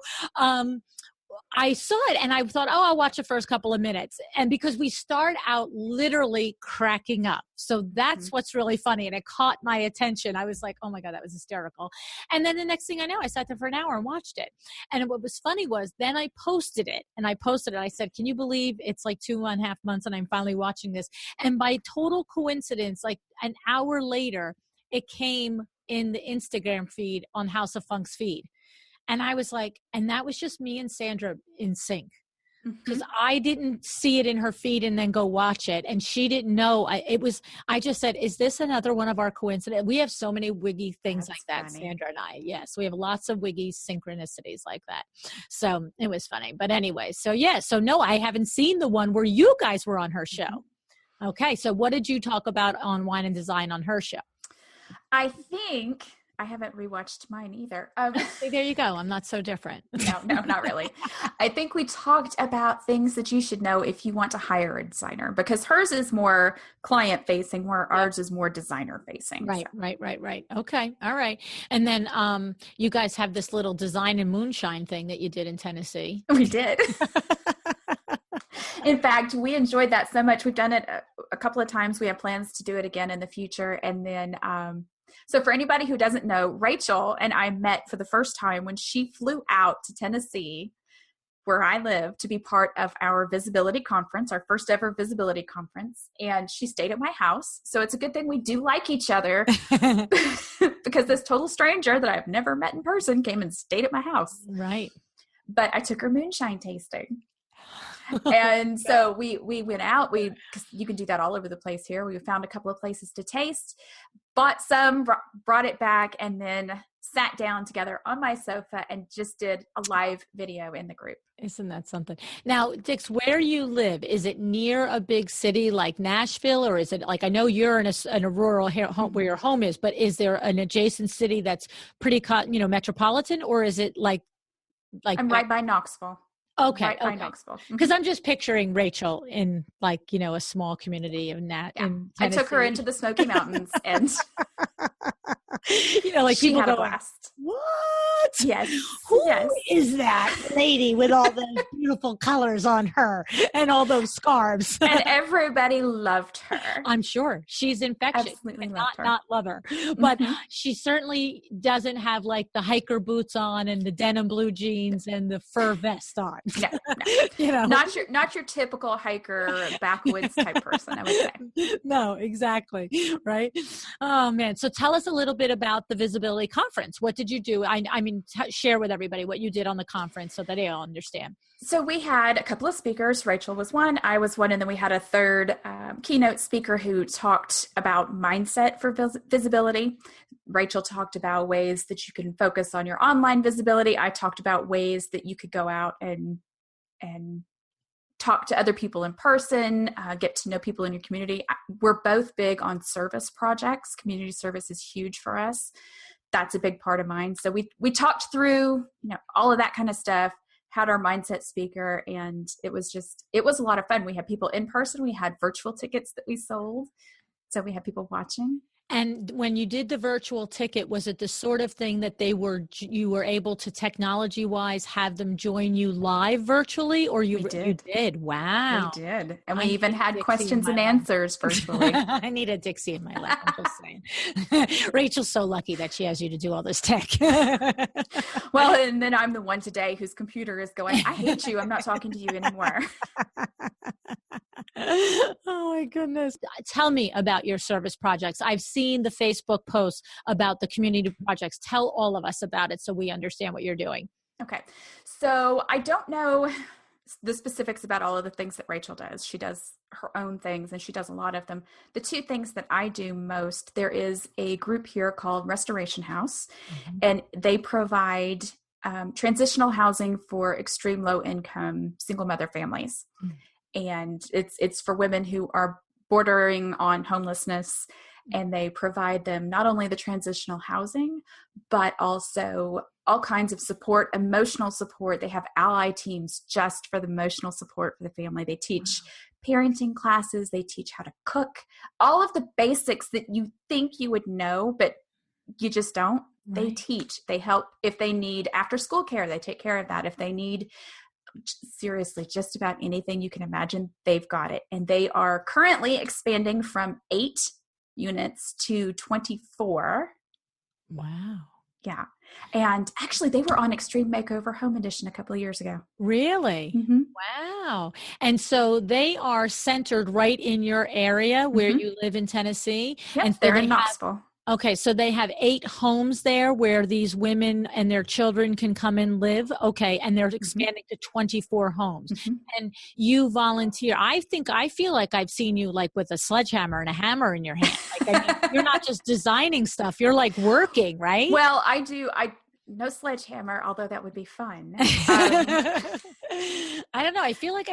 Speaker 2: I saw it and I thought, I'll watch the first couple of minutes. And because we start out literally cracking up. So that's what's really funny. And it caught my attention. I was like, oh my God, that was hysterical. And then the next thing I know, I sat there for an hour and watched it. And what was funny was then I posted it. I said, can you believe it's like 2.5 months and I'm finally watching this? And by total coincidence, like an hour later, it came in the Instagram feed on House of Funk's feed. And I was like, and that was just me and Sandra in sync because I didn't see it in her feed and then go watch it. And she didn't know. I just said, is this another one of our coincidences? We have so many wiggy things like that, funny. Sandra and I. Yes, we have lots of wiggy synchronicities like that. So it was funny. But anyway, so no, I haven't seen the one where you guys were on her show. Okay, so what did you talk about on Wine and Design on her show?
Speaker 3: I think... I haven't rewatched mine either.
Speaker 2: See, there you go. I'm not so different.
Speaker 3: No, not really. I think we talked about things that you should know if you want to hire a designer because hers is more client facing where ours is more designer facing.
Speaker 2: Right. Okay. All right. And then you guys have this little design and moonshine thing that you did in Tennessee.
Speaker 3: We did. In fact, we enjoyed that so much. We've done it a couple of times. We have plans to do it again in the future. And then, so for anybody who doesn't know, Rachel and I met for the first time when she flew out to Tennessee, where I live, to be part of our visibility conference, our first ever visibility conference. And she stayed at my house. So it's a good thing we do like each other because this total stranger that I've never met in person came and stayed at my house.
Speaker 2: Right.
Speaker 3: But I took her moonshine tasting. And so we went out, cause you can do that all over the place here. We found a couple of places to taste, bought some, brought it back, and then sat down together on my sofa and just did a live video in the group.
Speaker 2: Isn't that something? Now, Dix, where you live, is it near a big city like Nashville, or is it like, I know you're in a rural home where your home is, but is there an adjacent city that's pretty, metropolitan, or is it like
Speaker 3: I'm right by Knoxville.
Speaker 2: Okay.
Speaker 3: Right by Knoxville.
Speaker 2: Because I'm just picturing Rachel in a small community in Tennessee.
Speaker 3: I took her into the Smoky Mountains and
Speaker 2: like
Speaker 3: she
Speaker 2: people
Speaker 3: had a
Speaker 2: go,
Speaker 3: blast.
Speaker 2: What?
Speaker 3: Yes.
Speaker 2: Who is that lady with all those beautiful colors on her and all those scarves?
Speaker 3: And everybody loved her.
Speaker 2: I'm sure she's infectious.
Speaker 3: Absolutely
Speaker 2: not love her. But she certainly doesn't have like the hiker boots on and the denim blue jeans and the fur vest on.
Speaker 3: No. Not your typical hiker backwoods type person, I would say.
Speaker 2: No, exactly. Right. Oh man. So tell us a little bit about the Visibility Conference. What did you do? Share with everybody what you did on the conference so that they all understand.
Speaker 3: So we had a couple of speakers. Rachel was one, I was one, and then we had a third keynote speaker who talked about mindset for visibility. Rachel talked about ways that you can focus on your online visibility. I talked about ways that you could go out and talk to other people in person, get to know people in your community. We're both big on service projects. Community service is huge for us. that's a big part of mine. So we talked through, all of that kind of stuff, had our mindset speaker, and it was a lot of fun. We had people in person. We had virtual tickets that we sold. So we had people watching.
Speaker 2: And when you did the virtual ticket, was it the sort of thing that you were able to technology wise have them join you live virtually, or you did? Wow.
Speaker 3: We did. And we even had questions and answers virtually.
Speaker 2: I need a Dixie in my life. I'm just saying. Rachel's so lucky that she has you to do all this tech.
Speaker 3: Well, and then I'm the one today whose computer is going, I hate you. I'm not talking to you anymore.
Speaker 2: Oh my goodness. Tell me about your service projects. I've seen the Facebook posts about the community projects. Tell all of us about it so we understand what you're doing.
Speaker 3: Okay. So I don't know the specifics about all of the things that Rachel does. She does her own things and she does a lot of them. The two things that I do most, there is a group here called Restoration House, and they provide transitional housing for extreme low income single mother families. And it's for women who are bordering on homelessness, and they provide them not only the transitional housing, but also all kinds of support, emotional support. They have ally teams just for the emotional support for the family. They teach parenting classes. They teach how to cook, all of the basics that you think you would know, but you just don't. Right. They teach, they help. If they need after school care, they take care of that. If they need seriously just about anything you can imagine, they've got it. And they are currently expanding from 8 units to 24.
Speaker 2: Wow.
Speaker 3: Yeah. And actually they were on Extreme Makeover Home Edition a couple of years ago.
Speaker 2: Really? Wow. And so they are centered right in your area where you live in Tennessee.
Speaker 3: Yep,
Speaker 2: and so
Speaker 3: they're in Knoxville.
Speaker 2: Okay, so they have 8 homes there where these women and their children can come and live. Okay, and they're expanding to 24 homes. And you volunteer. I feel like I've seen you like with a sledgehammer and a hammer in your hand. Like, you're not just designing stuff, you're like working, right?
Speaker 3: Well, I do. No sledgehammer, although that would be fun.
Speaker 2: I don't know. I feel like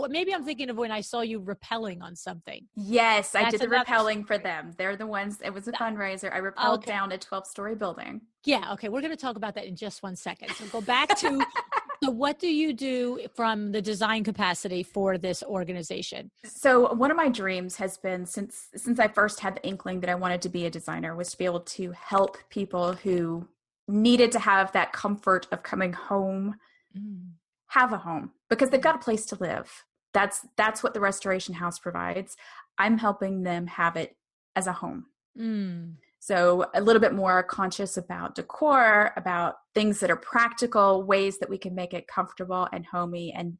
Speaker 2: maybe I'm thinking of when I saw you rappelling on something.
Speaker 3: Yes, I did the rappelling for them. They're the ones, it was a fundraiser. I rappelled down a 12-story building.
Speaker 2: Yeah. Okay. We're going to talk about that in just one second. So go back to, so what do you do from the design capacity for this organization?
Speaker 3: So one of my dreams has been since I first had the inkling that I wanted to be a designer was to be able to help people who needed to have that comfort of coming home, have a home, because they've got a place to live. That's what the Restoration House provides. I'm helping them have it as a home. So a little bit more conscious about decor, about things that are practical, ways that we can make it comfortable and homey. And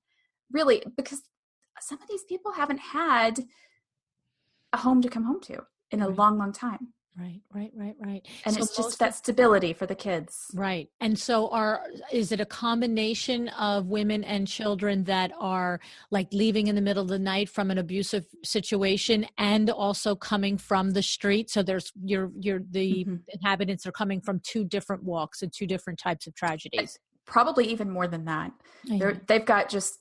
Speaker 3: really, because some of these people haven't had a home to come home to in a long, long time.
Speaker 2: Right.
Speaker 3: And so it's just that stability for the kids.
Speaker 2: Right. And so is it a combination of women and children that are like leaving in the middle of the night from an abusive situation and also coming from the street? So there's the inhabitants are coming from 2 different walks and 2 different types of tragedies.
Speaker 3: Probably even more than that. They've got just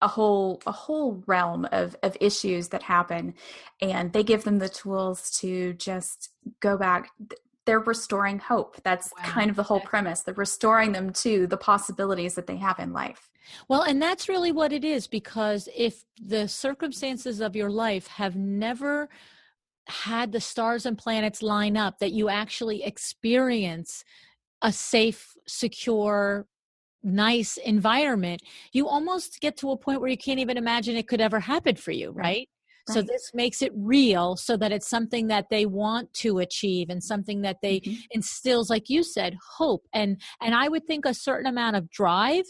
Speaker 3: a whole realm of issues that happen, and they give them the tools to just go back. They're restoring hope. That's kind of the whole premise. They're restoring them to the possibilities that they have in life.
Speaker 2: Well, and that's really what it is, because if the circumstances of your life have never had the stars and planets line up that you actually experience a safe, secure, nice environment, you almost get to a point where you can't even imagine it could ever happen for you, right? So this makes it real, so that it's something that they want to achieve and something that they instills, like you said, hope. And I would think a certain amount of drive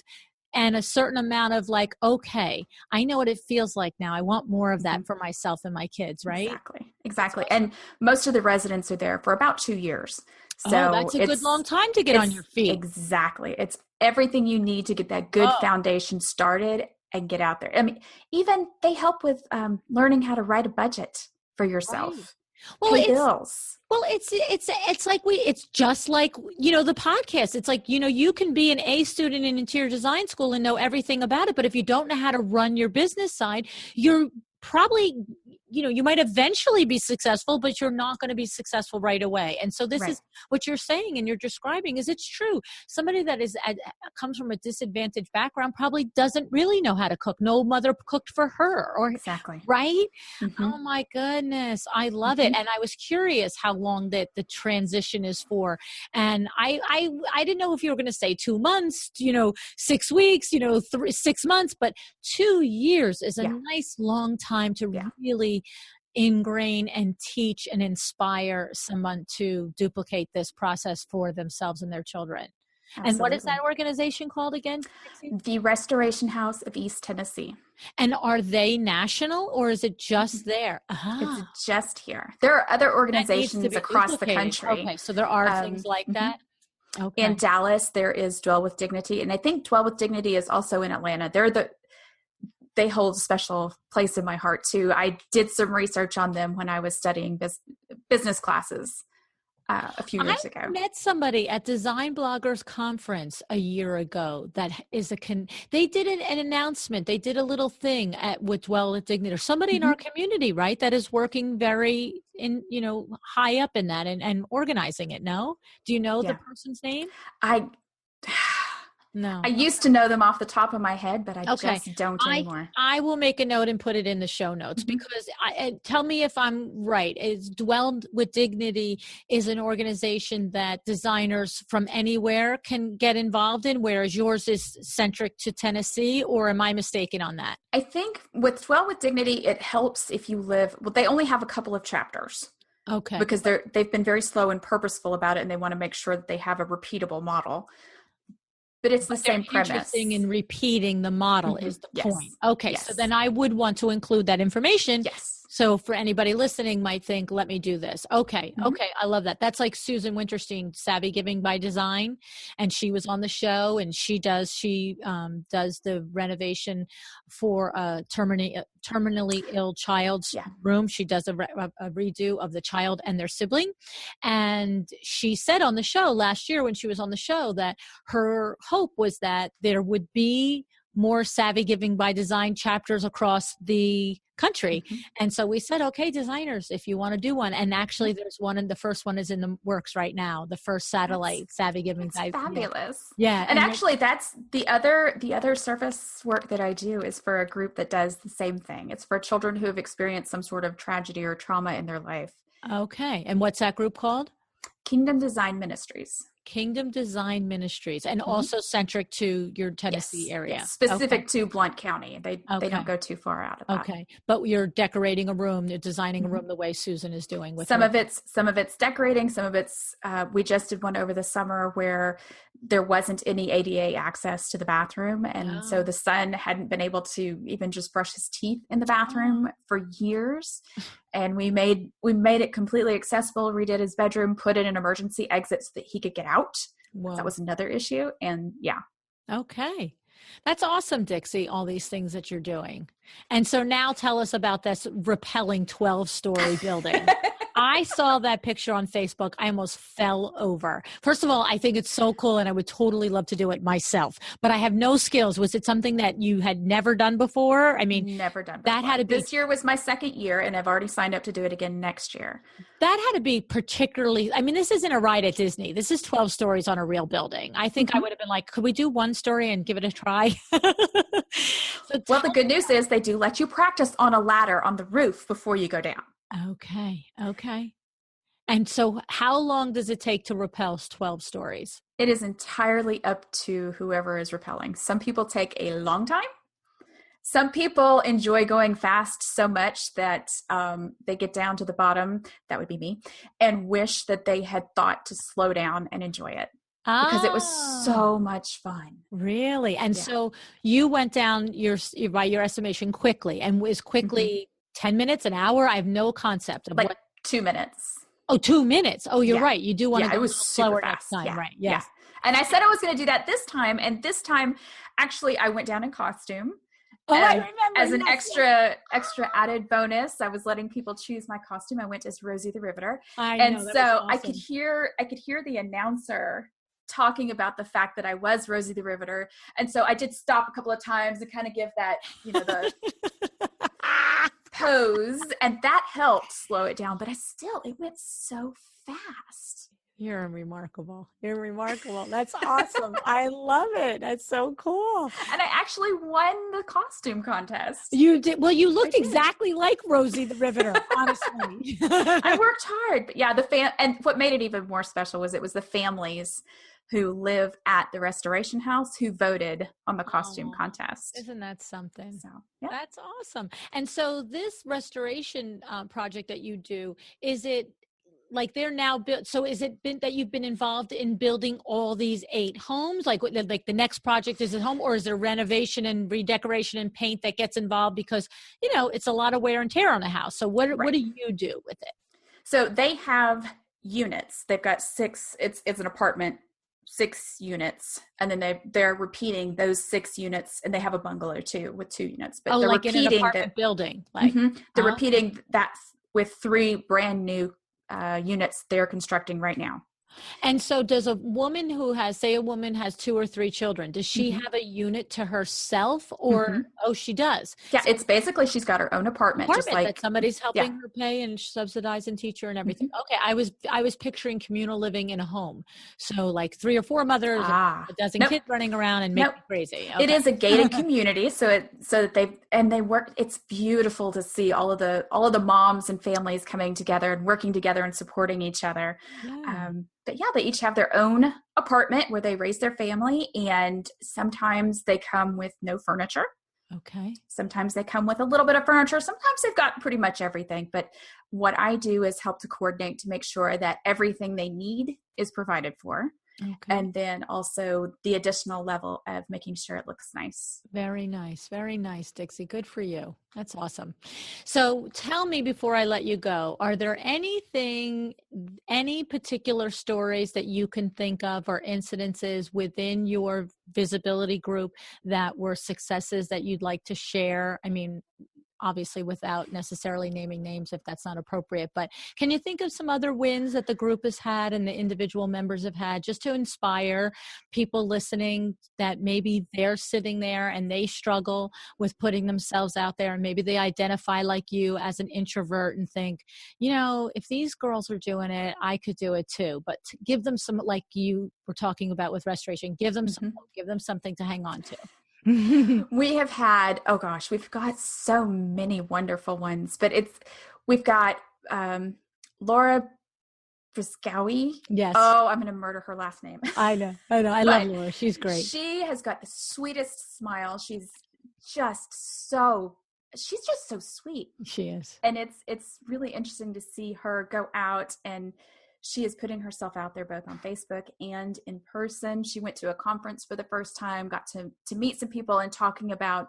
Speaker 2: and a certain amount of like, okay, I know what it feels like now. I want more of that for myself and my kids, right?
Speaker 3: Exactly. And most of the residents are there for about 2 years. So
Speaker 2: that's a good long time to get on your feet.
Speaker 3: Exactly. It's everything you need to get that good foundation started and get out there. I mean, even they help with learning how to write a budget for yourself.
Speaker 2: Right. Well,
Speaker 3: pay bills.
Speaker 2: Well, it's like it's just like, the podcast. It's like, you can be an A student in interior design school and know everything about it. But if you don't know how to run your business side, you're probably, you might eventually be successful, but you're not going to be successful right away. And so this is what you're saying and you're describing is it's true. Somebody that comes from a disadvantaged background probably doesn't really know how to cook. No mother cooked for her
Speaker 3: exactly.
Speaker 2: Right?
Speaker 3: Mm-hmm.
Speaker 2: Oh my goodness. I love it. And I was curious how long the transition is for. And I didn't know if you were going to say 2 months, 6 weeks, 6 months, but 2 years is a nice long time to really ingrain and teach and inspire someone to duplicate this process for themselves and their children. Absolutely. And what is that organization called again?
Speaker 3: The Restoration House of East Tennessee.
Speaker 2: And are they national or is it just there?
Speaker 3: It's just here. There are other organizations across the country.
Speaker 2: Okay, so there are things like that. Okay.
Speaker 3: In Dallas, there is Dwell with Dignity. And I think Dwell with Dignity is also in Atlanta. They hold a special place in my heart too. I did some research on them when I was studying business classes a few years ago.
Speaker 2: I met somebody at Design Bloggers Conference a year ago that is they did an announcement. They did a little thing with Dwell with Dignity, or somebody in our community, right? That is working very high up in that and organizing it. No? Do you know the person's name? No.
Speaker 3: I used to know them off the top of my head, but I just don't anymore.
Speaker 2: I will make a note and put it in the show notes because tell me if I'm right. Dwell with Dignity is an organization that designers from anywhere can get involved in, whereas yours is centric to Tennessee, or am I mistaken on that?
Speaker 3: I think with Dwell with Dignity, it helps if you they only have a couple of chapters.
Speaker 2: Okay.
Speaker 3: Because they've been very slow and purposeful about it, and they want to make sure that they have a repeatable model. But it's the same premise.
Speaker 2: Interesting in repeating the model is the point. Okay, so then I would want to include that information.
Speaker 3: Yes.
Speaker 2: So for anybody listening might think, let me do this. Okay. Okay. I love that. That's like Susan Winterstein, Savvy Giving by Design. And she was on the show and she does the renovation for a terminally ill child's room. She does a redo of the child and their sibling. And she said on the show last year when she was on the show that her hope was that there would be more Savvy Giving by Design chapters across the country. And so we said, okay, designers, if you want to do one. And actually there's one, and the first one is in the works right now. The first satellite Savvy Giving by
Speaker 3: fabulous.
Speaker 2: Yeah.
Speaker 3: And actually that's the other service work that I do is for a group that does the same thing. It's for children who have experienced some sort of tragedy or trauma in their life.
Speaker 2: Okay. And what's that group called?
Speaker 3: Kingdom Design Ministries.
Speaker 2: Kingdom Design Ministries, and also centric to your Tennessee area.
Speaker 3: Yes. Specific to Blount County. They don't go too far out of that.
Speaker 2: Okay. But you're decorating a room, you're designing a room the way Susan is doing with
Speaker 3: some of it's decorating, some of it's we just did one over the summer where there wasn't any ADA access to the bathroom, and so the son hadn't been able to even just brush his teeth in the bathroom for years. And we made it completely accessible, redid his bedroom, put in an emergency exit so that he could get out. That was another issue. And
Speaker 2: Okay. That's awesome, Dixie, all these things that you're doing. And so now tell us about this rappelling 12-story building. I saw that picture on Facebook. I almost fell over. First of all, I think it's so cool and I would totally love to do it myself, but I have no skills. Was it something that you had never done before? I mean,
Speaker 3: never done before.
Speaker 2: That had to be.
Speaker 3: This year was my second year and I've already signed up to do it again next year.
Speaker 2: That had to be particularly, I mean, this isn't a ride at Disney. This is 12 stories on a real building. I think I would have been like, could we do one story and give it a try?
Speaker 3: Well, the good news is they do let you practice on a ladder on the roof before you go down.
Speaker 2: Okay. And so how long does it take to rappel 12 stories?
Speaker 3: It is entirely up to whoever is rappelling. Some people take a long time. Some people enjoy going fast so much that they get down to the bottom, that would be me, and wish that they had thought to slow down and enjoy it. Because it was so much fun.
Speaker 2: Really? And so you went down by your estimation quickly, and was quickly 10 minutes, an hour? I have no concept of
Speaker 3: 2 minutes.
Speaker 2: Oh, 2 minutes. Oh, you're right. You do want to go
Speaker 3: it was
Speaker 2: slower
Speaker 3: fast.
Speaker 2: next time,
Speaker 3: Yeah.
Speaker 2: right? Yes.
Speaker 3: Yeah. And I said I was going to do that this time. And this time, actually, I went down in costume.
Speaker 2: Oh, I remember.
Speaker 3: As an extra added bonus, I was letting people choose my costume. I went as Rosie the Riveter.
Speaker 2: And so
Speaker 3: awesome. I could hear the announcer talking about the fact that I was Rosie the Riveter. And so I did stop a couple of times to kind of give that, the pose, and that helped slow it down. But it went so fast.
Speaker 2: You're remarkable. You're remarkable. That's awesome. I love it. That's so cool.
Speaker 3: And I actually won the costume contest.
Speaker 2: You did. Well, you look exactly like Rosie the Riveter, honestly.
Speaker 3: I worked hard. But yeah, and what made it even more special was it was the families who live at the restoration house who voted on the costume contest.
Speaker 2: Isn't that something?
Speaker 3: So, yeah.
Speaker 2: That's awesome. And so this restoration project that you do, is it like they're now built? So is it been that you've been involved in building all these 8 homes? Like the next project is at home, or is there renovation and redecoration and paint that gets involved? Because, it's a lot of wear and tear on a house. So what do you do with it?
Speaker 3: So they have units. They've got 6, it's an apartment, 6 units. And then they're repeating those 6 units, and they have a bungalow too with 2 units. But they're
Speaker 2: like
Speaker 3: repeating
Speaker 2: in an apartment building. Like
Speaker 3: they're repeating that with 3 brand new units they're constructing right now.
Speaker 2: And so does a woman who has, say a woman has 2 or 3 children, does she have a unit to herself, or, she does?
Speaker 3: Yeah. So, it's basically, she's got her own apartment just like
Speaker 2: that somebody's helping her pay and subsidize and teach her and everything. Okay. I was picturing communal living in a home. So like 3 or 4 mothers, a dozen kids running around and making crazy. Okay.
Speaker 3: It is a gated community. So that they work. It's beautiful to see all of the moms and families coming together and working together and supporting each other.
Speaker 2: Yeah.
Speaker 3: But yeah, they each have their own apartment where they raise their family, and sometimes they come with no furniture.
Speaker 2: Okay.
Speaker 3: Sometimes they come with a little bit of furniture. Sometimes they've got pretty much everything. But what I do is help to coordinate to make sure that everything they need is provided for. Okay. And then also the additional level of making sure it looks nice.
Speaker 2: Very nice. Very nice, Dixie. Good for you. That's awesome. So tell me before I let you go, are there any particular stories that you can think of or incidences within your visibility group that were successes that you'd like to share? I mean, obviously without necessarily naming names if that's not appropriate, but can you think of some other wins that the group has had and the individual members have had, just to inspire people listening that maybe they're sitting there and they struggle with putting themselves out there, and maybe they identify like you as an introvert and think, if these girls are doing it, I could do it too. But to give them some, like you were talking about with restoration, give them some hope, give them something to hang on to.
Speaker 3: We have had, we've got so many wonderful ones, but we've got Laura Briscowie.
Speaker 2: Yes.
Speaker 3: Oh, I'm going to murder her last name.
Speaker 2: I know. I love Laura. She's great.
Speaker 3: She has got the sweetest smile. She's just so sweet.
Speaker 2: She is.
Speaker 3: And it's really interesting to see her go out, and she is putting herself out there both on Facebook and in person. She went to a conference for the first time, got to meet some people, and talking about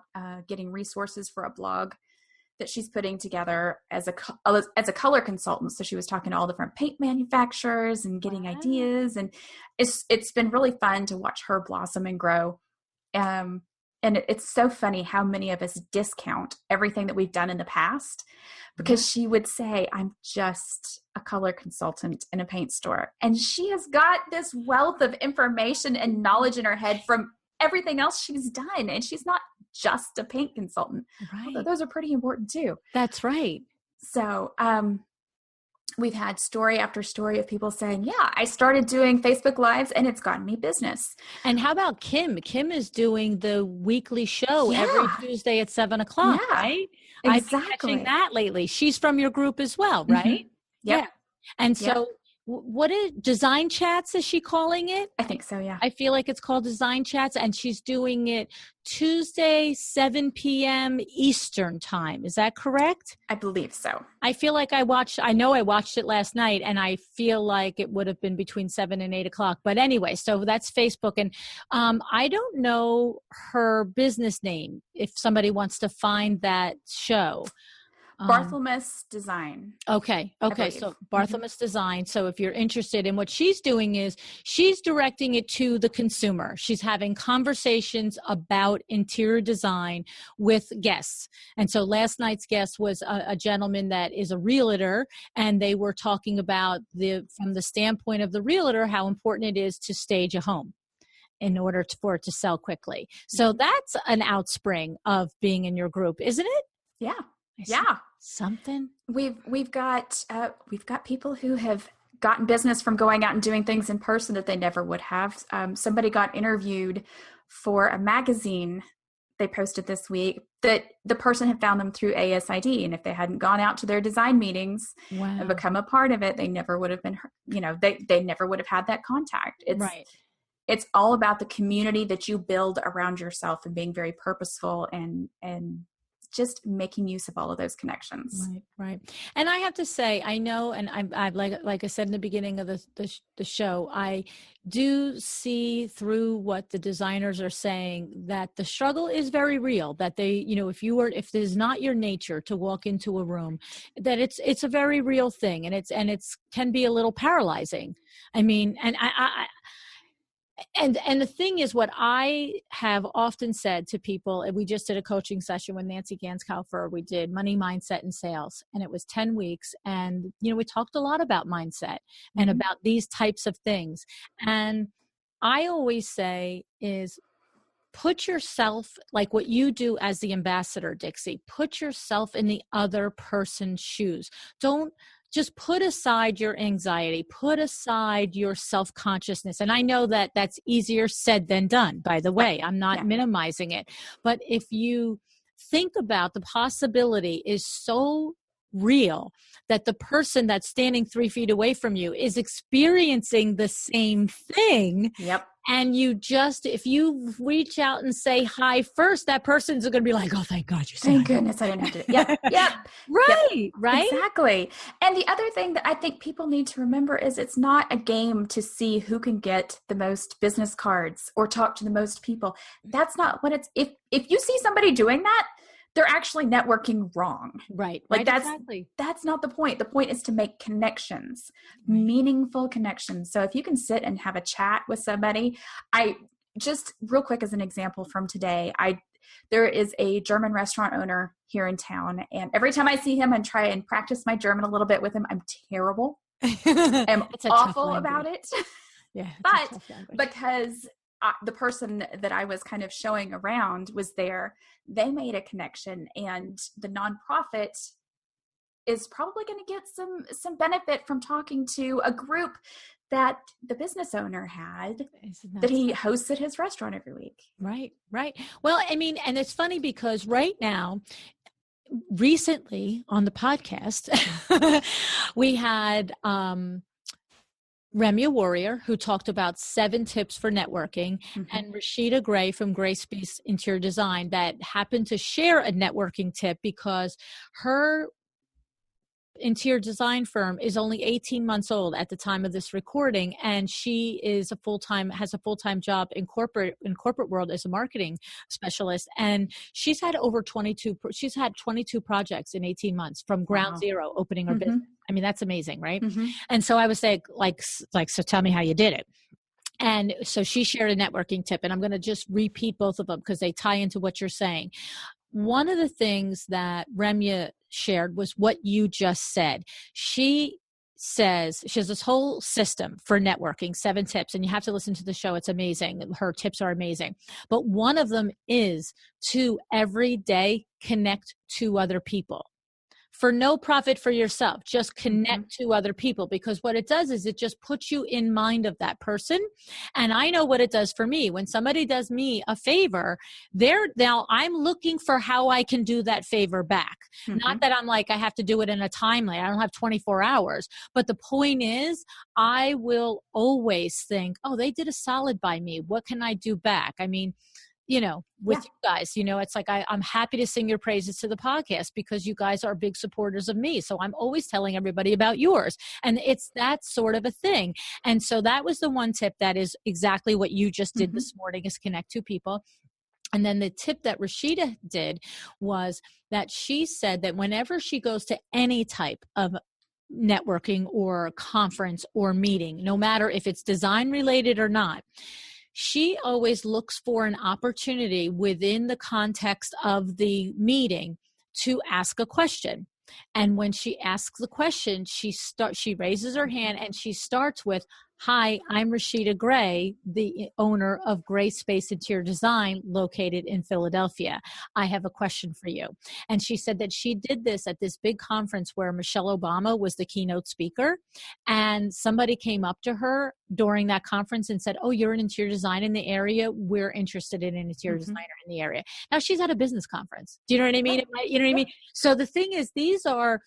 Speaker 3: getting resources for a blog that she's putting together as a color consultant. So she was talking to all different paint manufacturers and getting ideas, and it's been really fun to watch her blossom and grow. And it's so funny how many of us discount everything that we've done in the past, because she would say, I'm just a color consultant in a paint store. And she has got this wealth of information and knowledge in her head from everything else she's done. And she's not just a paint consultant.
Speaker 2: Right.
Speaker 3: Although those are pretty important too.
Speaker 2: That's right.
Speaker 3: So, we've had story after story of people saying, yeah, I started doing Facebook Lives and it's gotten me business.
Speaker 2: And how about Kim? Kim is doing the weekly show every Tuesday at 7:00, right?
Speaker 3: Exactly.
Speaker 2: I've been catching that lately. She's from your group as well, right?
Speaker 3: Yep.
Speaker 2: Yeah. And so what is Design Chats, is she calling it?
Speaker 3: I think so, yeah.
Speaker 2: I feel like it's called Design Chats, and she's doing it Tuesday, 7 p.m. Eastern time. Is that correct?
Speaker 3: I believe so.
Speaker 2: I feel like I watched it last night, and I feel like it would have been between 7 and 8 o'clock. But anyway, so that's Facebook. And I don't know her business name if somebody wants to find that show.
Speaker 3: Barthelmess Design.
Speaker 2: Okay. So Barthelmess Design. So if you're interested in what she's doing, is she's directing it to the consumer. She's having conversations about interior design with guests. And so last night's guest was a gentleman that is a realtor, and they were talking about from the standpoint of the realtor, how important it is to stage a home in order for it to sell quickly. So that's an outspring of being in your group, isn't it?
Speaker 3: Yeah. Yeah.
Speaker 2: something.
Speaker 3: We've got people who have gotten business from going out and doing things in person that they never would have. Somebody got interviewed for a magazine they posted this week that the person had found them through ASID. And if they hadn't gone out to their design meetings and become a part of it, they never would have been, they never would have had that contact. It's all about the community that you build around yourself and being very purposeful and just making use of all of those connections.
Speaker 2: Right. And I have to say, I know, and I've like I said in the beginning of the show, I do see through what the designers are saying that the struggle is very real, that they, if it is not your nature to walk into a room, that it's a very real thing. And it's can be a little paralyzing. I mean, and And the thing is, what I have often said to people, and we just did a coaching session with Nancy Ganskaufer, we did money, mindset, and sales, and it was 10 weeks. And, we talked a lot about mindset and about these types of things. And I always say is put yourself, like what you do as the ambassador, Dixie, put yourself in the other person's shoes. Don't just put aside your anxiety, put aside your self-consciousness. And I know that that's easier said than done, by the way. I'm not minimizing it. But if you think about the possibility is so real that the person that's standing 3 feet away from you is experiencing the same thing.
Speaker 3: Yep.
Speaker 2: And if you reach out and say hi first, that person's going to be like, oh, thank God you said
Speaker 3: Thank goodness I didn't have to do it. Yep.
Speaker 2: Right.
Speaker 3: Exactly. And the other thing that I think people need to remember is it's not a game to see who can get the most business cards or talk to the most people. That's not what it's, if you see somebody doing that, they're actually networking wrong.
Speaker 2: Right.
Speaker 3: That's not the point. The point is to make connections, meaningful connections. So if you can sit and have a chat with somebody, I just real quick as an example from today, there is a German restaurant owner here in town. And every time I see him and try and practice my German a little bit with him, I'm terrible. I'm awful about it.
Speaker 2: Yeah.
Speaker 3: But because the person that I was kind of showing around was there, they made a connection, and the nonprofit is probably going to get some benefit from talking to a group that the business owner had that he hosts at his restaurant every week.
Speaker 2: Right. Well, I mean, and it's funny because right now, recently on the podcast, we had Remya Warrior, who talked about 7 tips for networking, and Rashida Gray from Grace Interior Design that happened to share a networking tip because her interior design firm is only 18 months old at the time of this recording, and she is has a full-time job in corporate world as a marketing specialist, and she's had 22 projects in 18 months from ground zero, opening her business. I mean, that's amazing, right? And so I was saying, so tell me how you did it. And so she shared a networking tip, and I'm going to just repeat both of them because they tie into what you're saying. One of the things that Remya shared was what you just said. She says she has this whole system for networking, 7 tips, and you have to listen to the show. It's amazing. Her tips are amazing. But one of them is to every day connect to other people. For no profit for yourself, just connect to other people, because what it does is it just puts you in mind of that person. And I know what it does for me. When somebody does me a favor, now I'm looking for how I can do that favor back. Not that I'm like, I have to do it in a timely, I don't have 24 hours. But the point is, I will always think, oh, they did a solid by me. What can I do back? I mean, you guys, it's like I'm happy to sing your praises to the podcast because you guys are big supporters of me. So I'm always telling everybody about yours. And it's that sort of a thing. And so that was the one tip that is exactly what you just did this morning, is connect to people. And then the tip that Rashida did was that she said that whenever she goes to any type of networking or conference or meeting, no matter if it's design related or not, she always looks for an opportunity within the context of the meeting to ask a question. And when she asks the question, she raises her hand and she starts with, hi, I'm Rashida Gray, the owner of Gray Space Interior Design located in Philadelphia. I have a question for you. And she said that she did this at this big conference where Michelle Obama was the keynote speaker. And somebody came up to her during that conference and said, oh, you're an interior designer in the area. We're interested in an interior designer in the area. Now, she's at a business conference. Do you know what I mean? You know what I mean? So the thing is, these are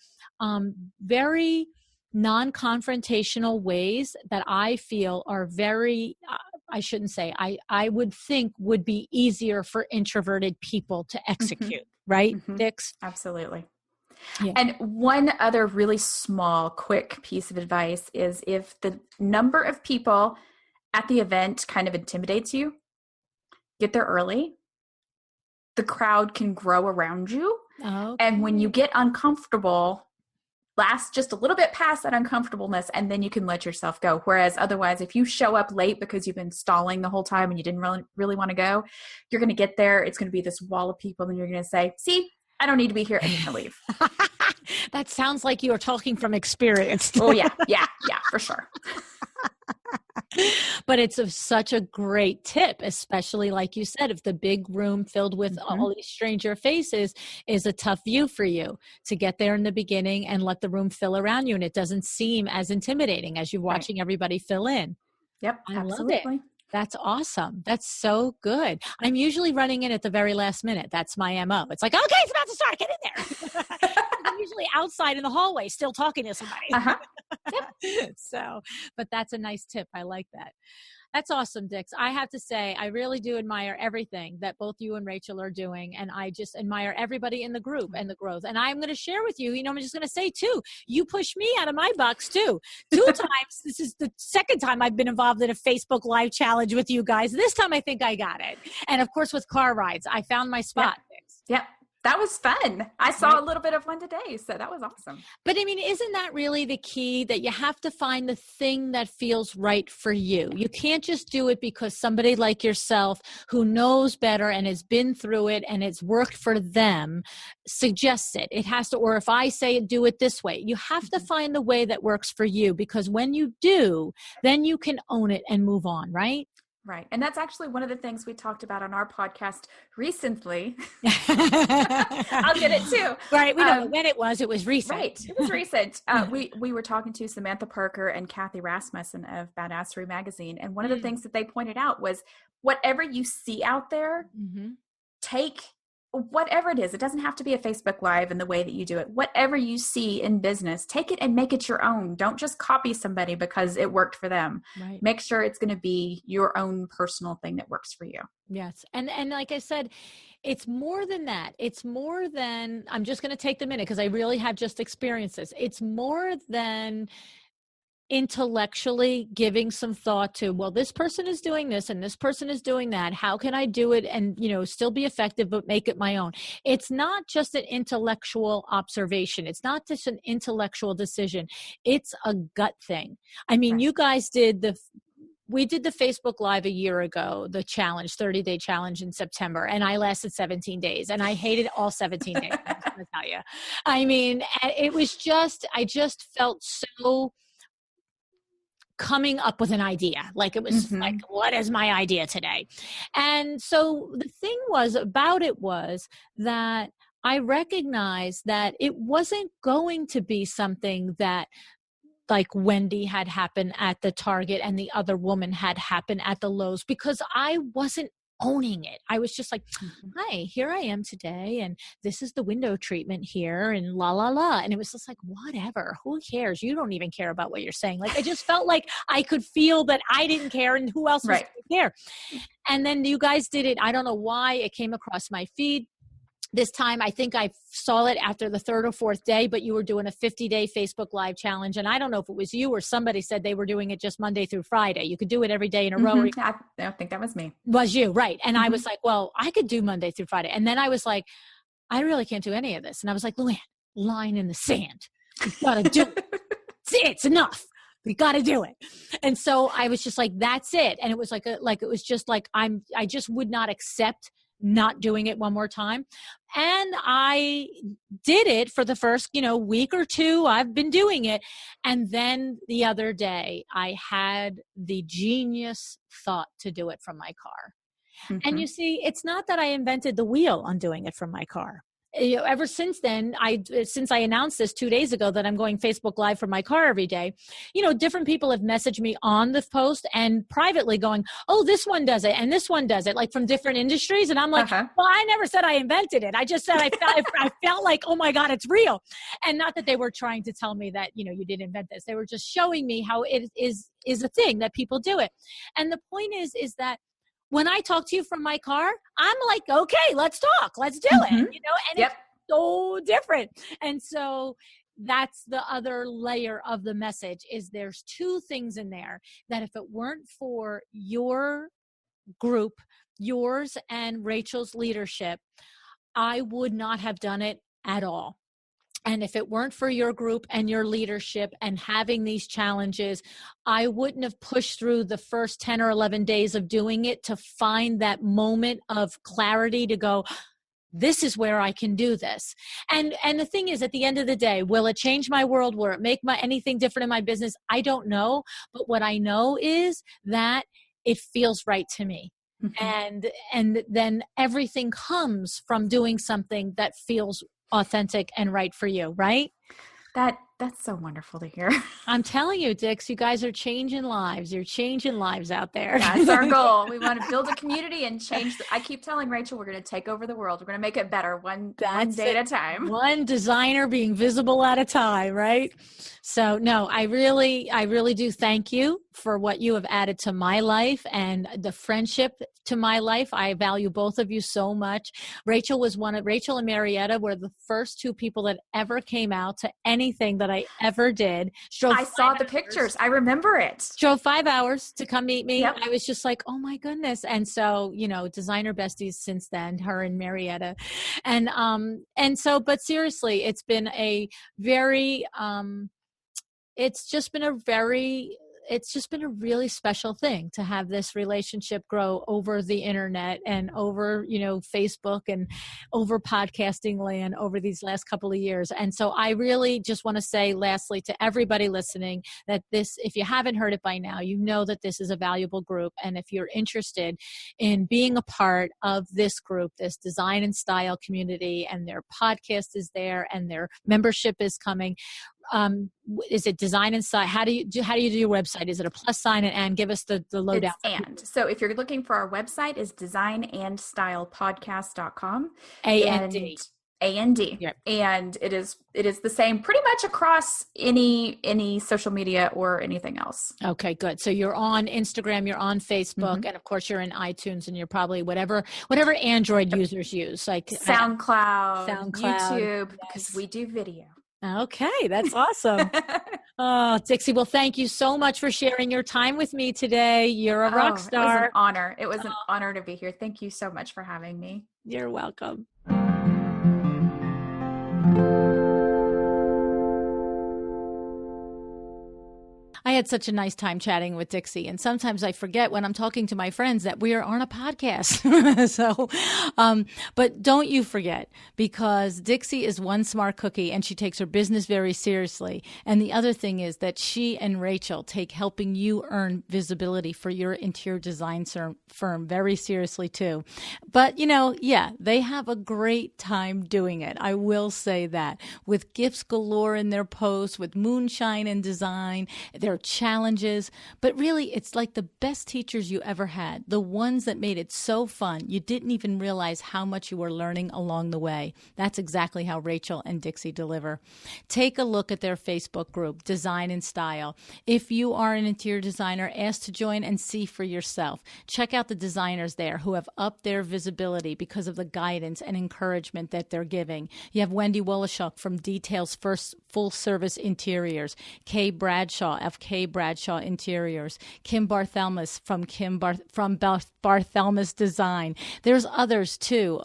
Speaker 2: very non-confrontational ways that I feel are very, I shouldn't say, I would think would be easier for introverted people to execute, right, Dix?
Speaker 3: Absolutely.
Speaker 2: Yeah.
Speaker 3: And one other really small, quick piece of advice is if the number of people at the event kind of intimidates you, get there early. The crowd can grow around you.
Speaker 2: Okay.
Speaker 3: And when you get uncomfortable, last just a little bit past that uncomfortableness, and then you can let yourself go. Whereas otherwise, if you show up late because you've been stalling the whole time and you didn't really want to go, you're going to get there. It's going to be this wall of people. And you're going to say, see, I don't need to be here. And you're going to leave.
Speaker 2: That sounds like you are talking from experience.
Speaker 3: Oh, yeah, for sure.
Speaker 2: But it's such a great tip, especially like you said, if the big room filled with all these stranger faces is a tough view for you, to get there in the beginning and let the room fill around you. And it doesn't seem as intimidating as you're watching everybody fill in.
Speaker 3: Yep,
Speaker 2: I
Speaker 3: absolutely.
Speaker 2: love it. That's awesome. That's so good. I'm usually running in at the very last minute. That's my MO. It's like, okay, it's about to start. Get in there. I'm usually outside in the hallway still talking to somebody. Yep. So, but that's a nice tip. I like that. That's awesome, Dix. I have to say, I really do admire everything that both you and Rachel are doing. And I just admire everybody in the group and the growth. And I'm going to share with you, I'm just going to say too, you push me out of my box too. 2 times. This is the second time I've been involved in a Facebook Live challenge with you guys. This time I think I got it. And of course with car rides, I found my spot.
Speaker 3: Yep. That was fun. I saw a little bit of one today, so that was awesome.
Speaker 2: But I mean, isn't that really the key, that you have to find the thing that feels right for you? You can't just do it because somebody like yourself who knows better and has been through it and it's worked for them suggests it. It has to, or if I say do it this way, you have to find the way that works for you, because when you do, then you can own it and move on, right?
Speaker 3: Right. And that's actually one of the things we talked about on our podcast recently. I'll get it too.
Speaker 2: Right. We don't know when it was. It was recent.
Speaker 3: Right. It was recent. We were talking to Samantha Parker and Kathy Rasmussen of Badassery Magazine. And one of the things that they pointed out was whatever you see out there, take whatever it is. It doesn't have to be a Facebook Live in the way that you do it. Whatever you see in business, take it and make it your own. Don't just copy somebody because it worked for them.
Speaker 2: Right.
Speaker 3: Make sure it's going to be your own personal thing that works for you.
Speaker 2: Yes. And like I said, it's more than that. It's more than, I'm just going to take the minute because I really have just experienced this. It's more than intellectually giving some thought to, well, this person is doing this and this person is doing that. How can I do it and, still be effective, but make it my own? It's not just an intellectual observation. It's not just an intellectual decision. It's a gut thing. I mean, you guys we did the Facebook Live a year ago, the challenge, 30-day challenge in September, and I lasted 17 days, and I hated all 17 days, I'm just going to tell you. I mean, it was I just felt so coming up with an idea. Like it was like, what is my idea today? And so the thing was that I recognized that it wasn't going to be something that like Wendy had happened at the Target and the other woman had happened at the Lowe's, because I wasn't owning it. I was just like, hi, here I am today, and this is the window treatment here, and la, la, la. And it was just like, whatever, who cares? You don't even care about what you're saying. Like, I just felt like I could feel that I didn't care, and who else was going to care? And then you guys did it. I don't know why it came across my feed. This time, I think I saw it after the 3rd or 4th day, but you were doing a 50-day Facebook Live challenge. And I don't know if it was you or somebody said they were doing it just Monday through Friday. You could do it every day in a row.
Speaker 3: I don't think that was me.
Speaker 2: Was you, right. And I was like, well, I could do Monday through Friday. And then I was like, I really can't do any of this. And I was like, Luann, line in the sand. You got to do it. It's enough. We got to do it. And so I was just like, that's it. And it was like, it was just like, I just would not accept not doing it one more time. And I did it for the first, week or two. I've been doing it. And then the other day, I had the genius thought to do it from my car. Mm-hmm. And you see, it's not that I invented the wheel on doing it from my car. Ever since then, since I announced this 2 days ago that I'm going Facebook Live from my car every day, different people have messaged me on the post and privately going, oh, this one does it and this one does it, like from different industries. And I'm like, well, I never said I invented it. I just said I felt like, oh my God, it's real. And not that they were trying to tell me that, you didn't invent this. They were just showing me how it is a thing that people do it. And the point is that when I talk to you from my car, I'm like, okay, let's talk, let's do it, and It's so different. And so that's the other layer of the message is there's two things in there that if it weren't for your group, yours and Rachel's leadership, I would not have done it at all. And if it weren't for your group and your leadership and having these challenges, I wouldn't have pushed through the first 10 or 11 days of doing it to find that moment of clarity to go, this is where I can do this. And the thing is, at the end of the day, will it change my world? Will it make anything different in my business? I don't know. But what I know is that it feels right to me. Mm-hmm. And then everything comes from doing something that feels authentic and right for you, right?
Speaker 3: That's so wonderful to hear.
Speaker 2: I'm telling you, Dix, you guys are changing lives. You're changing lives out there.
Speaker 3: That's our goal. We want to build a community and change. I keep telling Rachel, we're going to take over the world. We're going to make it better one day at a time.
Speaker 2: One designer being visible at a time, right? So no, I really do thank you for what you have added to my life and the friendship to my life. I value both of you so much. Rachel and Marietta were the first two people that ever came out to anything that I ever did.
Speaker 3: I saw the pictures. I remember it.
Speaker 2: Drove 5 hours to come meet me.
Speaker 3: Yep.
Speaker 2: I was just like, oh my goodness. And so, designer besties since then, her and Marietta. And so, but seriously, it's been a very, it's just been a really special thing to have this relationship grow over the internet and over, Facebook and over podcasting land over these last couple of years. And so I really just want to say lastly to everybody listening that if you haven't heard it by now, you know that this is a valuable group. And if you're interested in being a part of this group, this design and style community, and their podcast is there and their membership is coming, is it design and style? How do you do your website? Is it a plus sign and give us the lowdown?
Speaker 3: So if you're looking for our website is designandstylepodcast.com.
Speaker 2: A-N-D.
Speaker 3: Yep. And it is the same pretty much across any social media or anything else.
Speaker 2: Okay, good. So you're on Instagram, you're on Facebook, and of course you're in iTunes, and you're probably whatever Android users use, like
Speaker 3: SoundCloud, YouTube, because we do video.
Speaker 2: Okay, that's awesome. Oh, Dixie, well, thank you so much for sharing your time with me today. You're a rock star.
Speaker 3: It was an honor. It was an honor to be here. Thank you so much for having me.
Speaker 2: You're welcome. I had such a nice time chatting with Dixie, and sometimes I forget when I'm talking to my friends that we are on a podcast. But don't you forget, because Dixie is one smart cookie and she takes her business very seriously. And the other thing is that she and Rachel take helping you earn visibility for your interior design firm very seriously too. But they have a great time doing it. I will say that, with gifts galore in their posts, with moonshine and design, their challenges, but really it's like the best teachers you ever had, the ones that made it so fun you didn't even realize how much you were learning along the way. That's exactly how Rachel and Dixie deliver. Take a look at their Facebook group, Design and Style. If you are an interior designer, ask to join and see for yourself. Check out the designers there who have upped their visibility because of the guidance and encouragement that they're giving. You have Wendy Wolashuk from Details First Full Service Interiors, Kay Bradshaw of K. Bradshaw Interiors, Kim Barthelmess from Barthelmess Design. There's others too.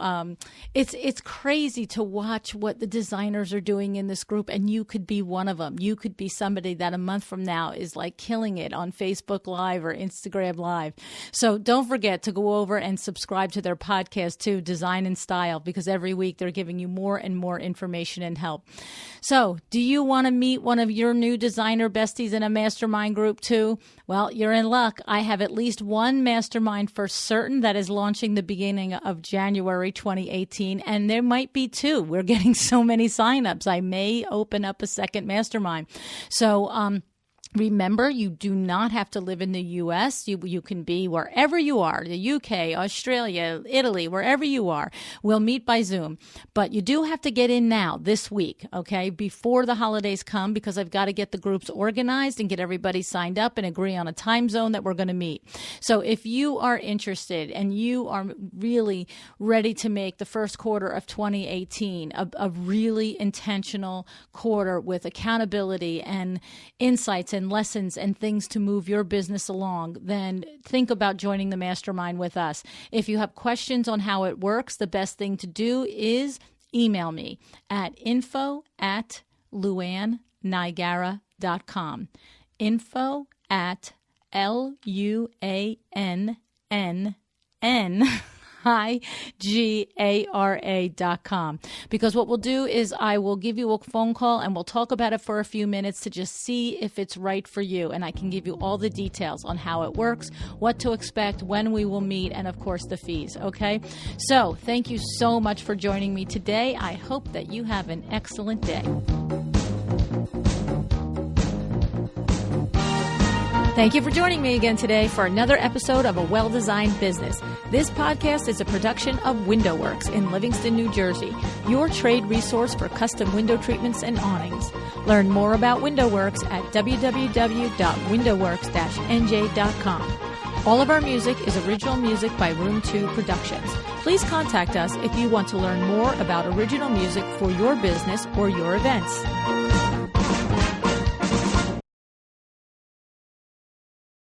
Speaker 2: It's crazy to watch what the designers are doing in this group, and you could be one of them. You could be somebody that a month from now is like killing it on Facebook Live or Instagram Live. So don't forget to go over and subscribe to their podcast too, Design and Style, because every week they're giving you more and more information and help. So do you want to meet one of your new designer besties in a mastermind group too? Well, you're in luck. I have at least one mastermind for certain that is launching the beginning of January 2018, and there might be two. We're getting so many signups. I may open up a second mastermind. So, remember, you do not have to live in the U.S. You can be wherever you are, the U.K., Australia, Italy, wherever you are. We'll meet by Zoom. But you do have to get in now, this week, okay, before the holidays come, because I've got to get the groups organized and get everybody signed up and agree on a time zone that we're going to meet. So if you are interested and you are really ready to make the first quarter of 2018 a really intentional quarter with accountability and insights and lessons and things to move your business along, then think about joining the mastermind with us. If you have questions on how it works, the best thing to do is email me at info@luannigara.com. info@LUANNIGARA.com. Because what we'll do is I will give you a phone call and we'll talk about it for a few minutes to just see if it's right for you. And I can give you all the details on how it works, what to expect, when we will meet, and of course the fees. Okay? So thank you so much for joining me today. I hope that you have an excellent day. Thank you for joining me again today for another episode of A Well-Designed Business. This podcast is a production of WindowWorks in Livingston, New Jersey, your trade resource for custom window treatments and awnings. Learn more about WindowWorks at www.windowworks-nj.com. All of our music is original music by Room 2 Productions. Please contact us if you want to learn more about original music for your business or your events.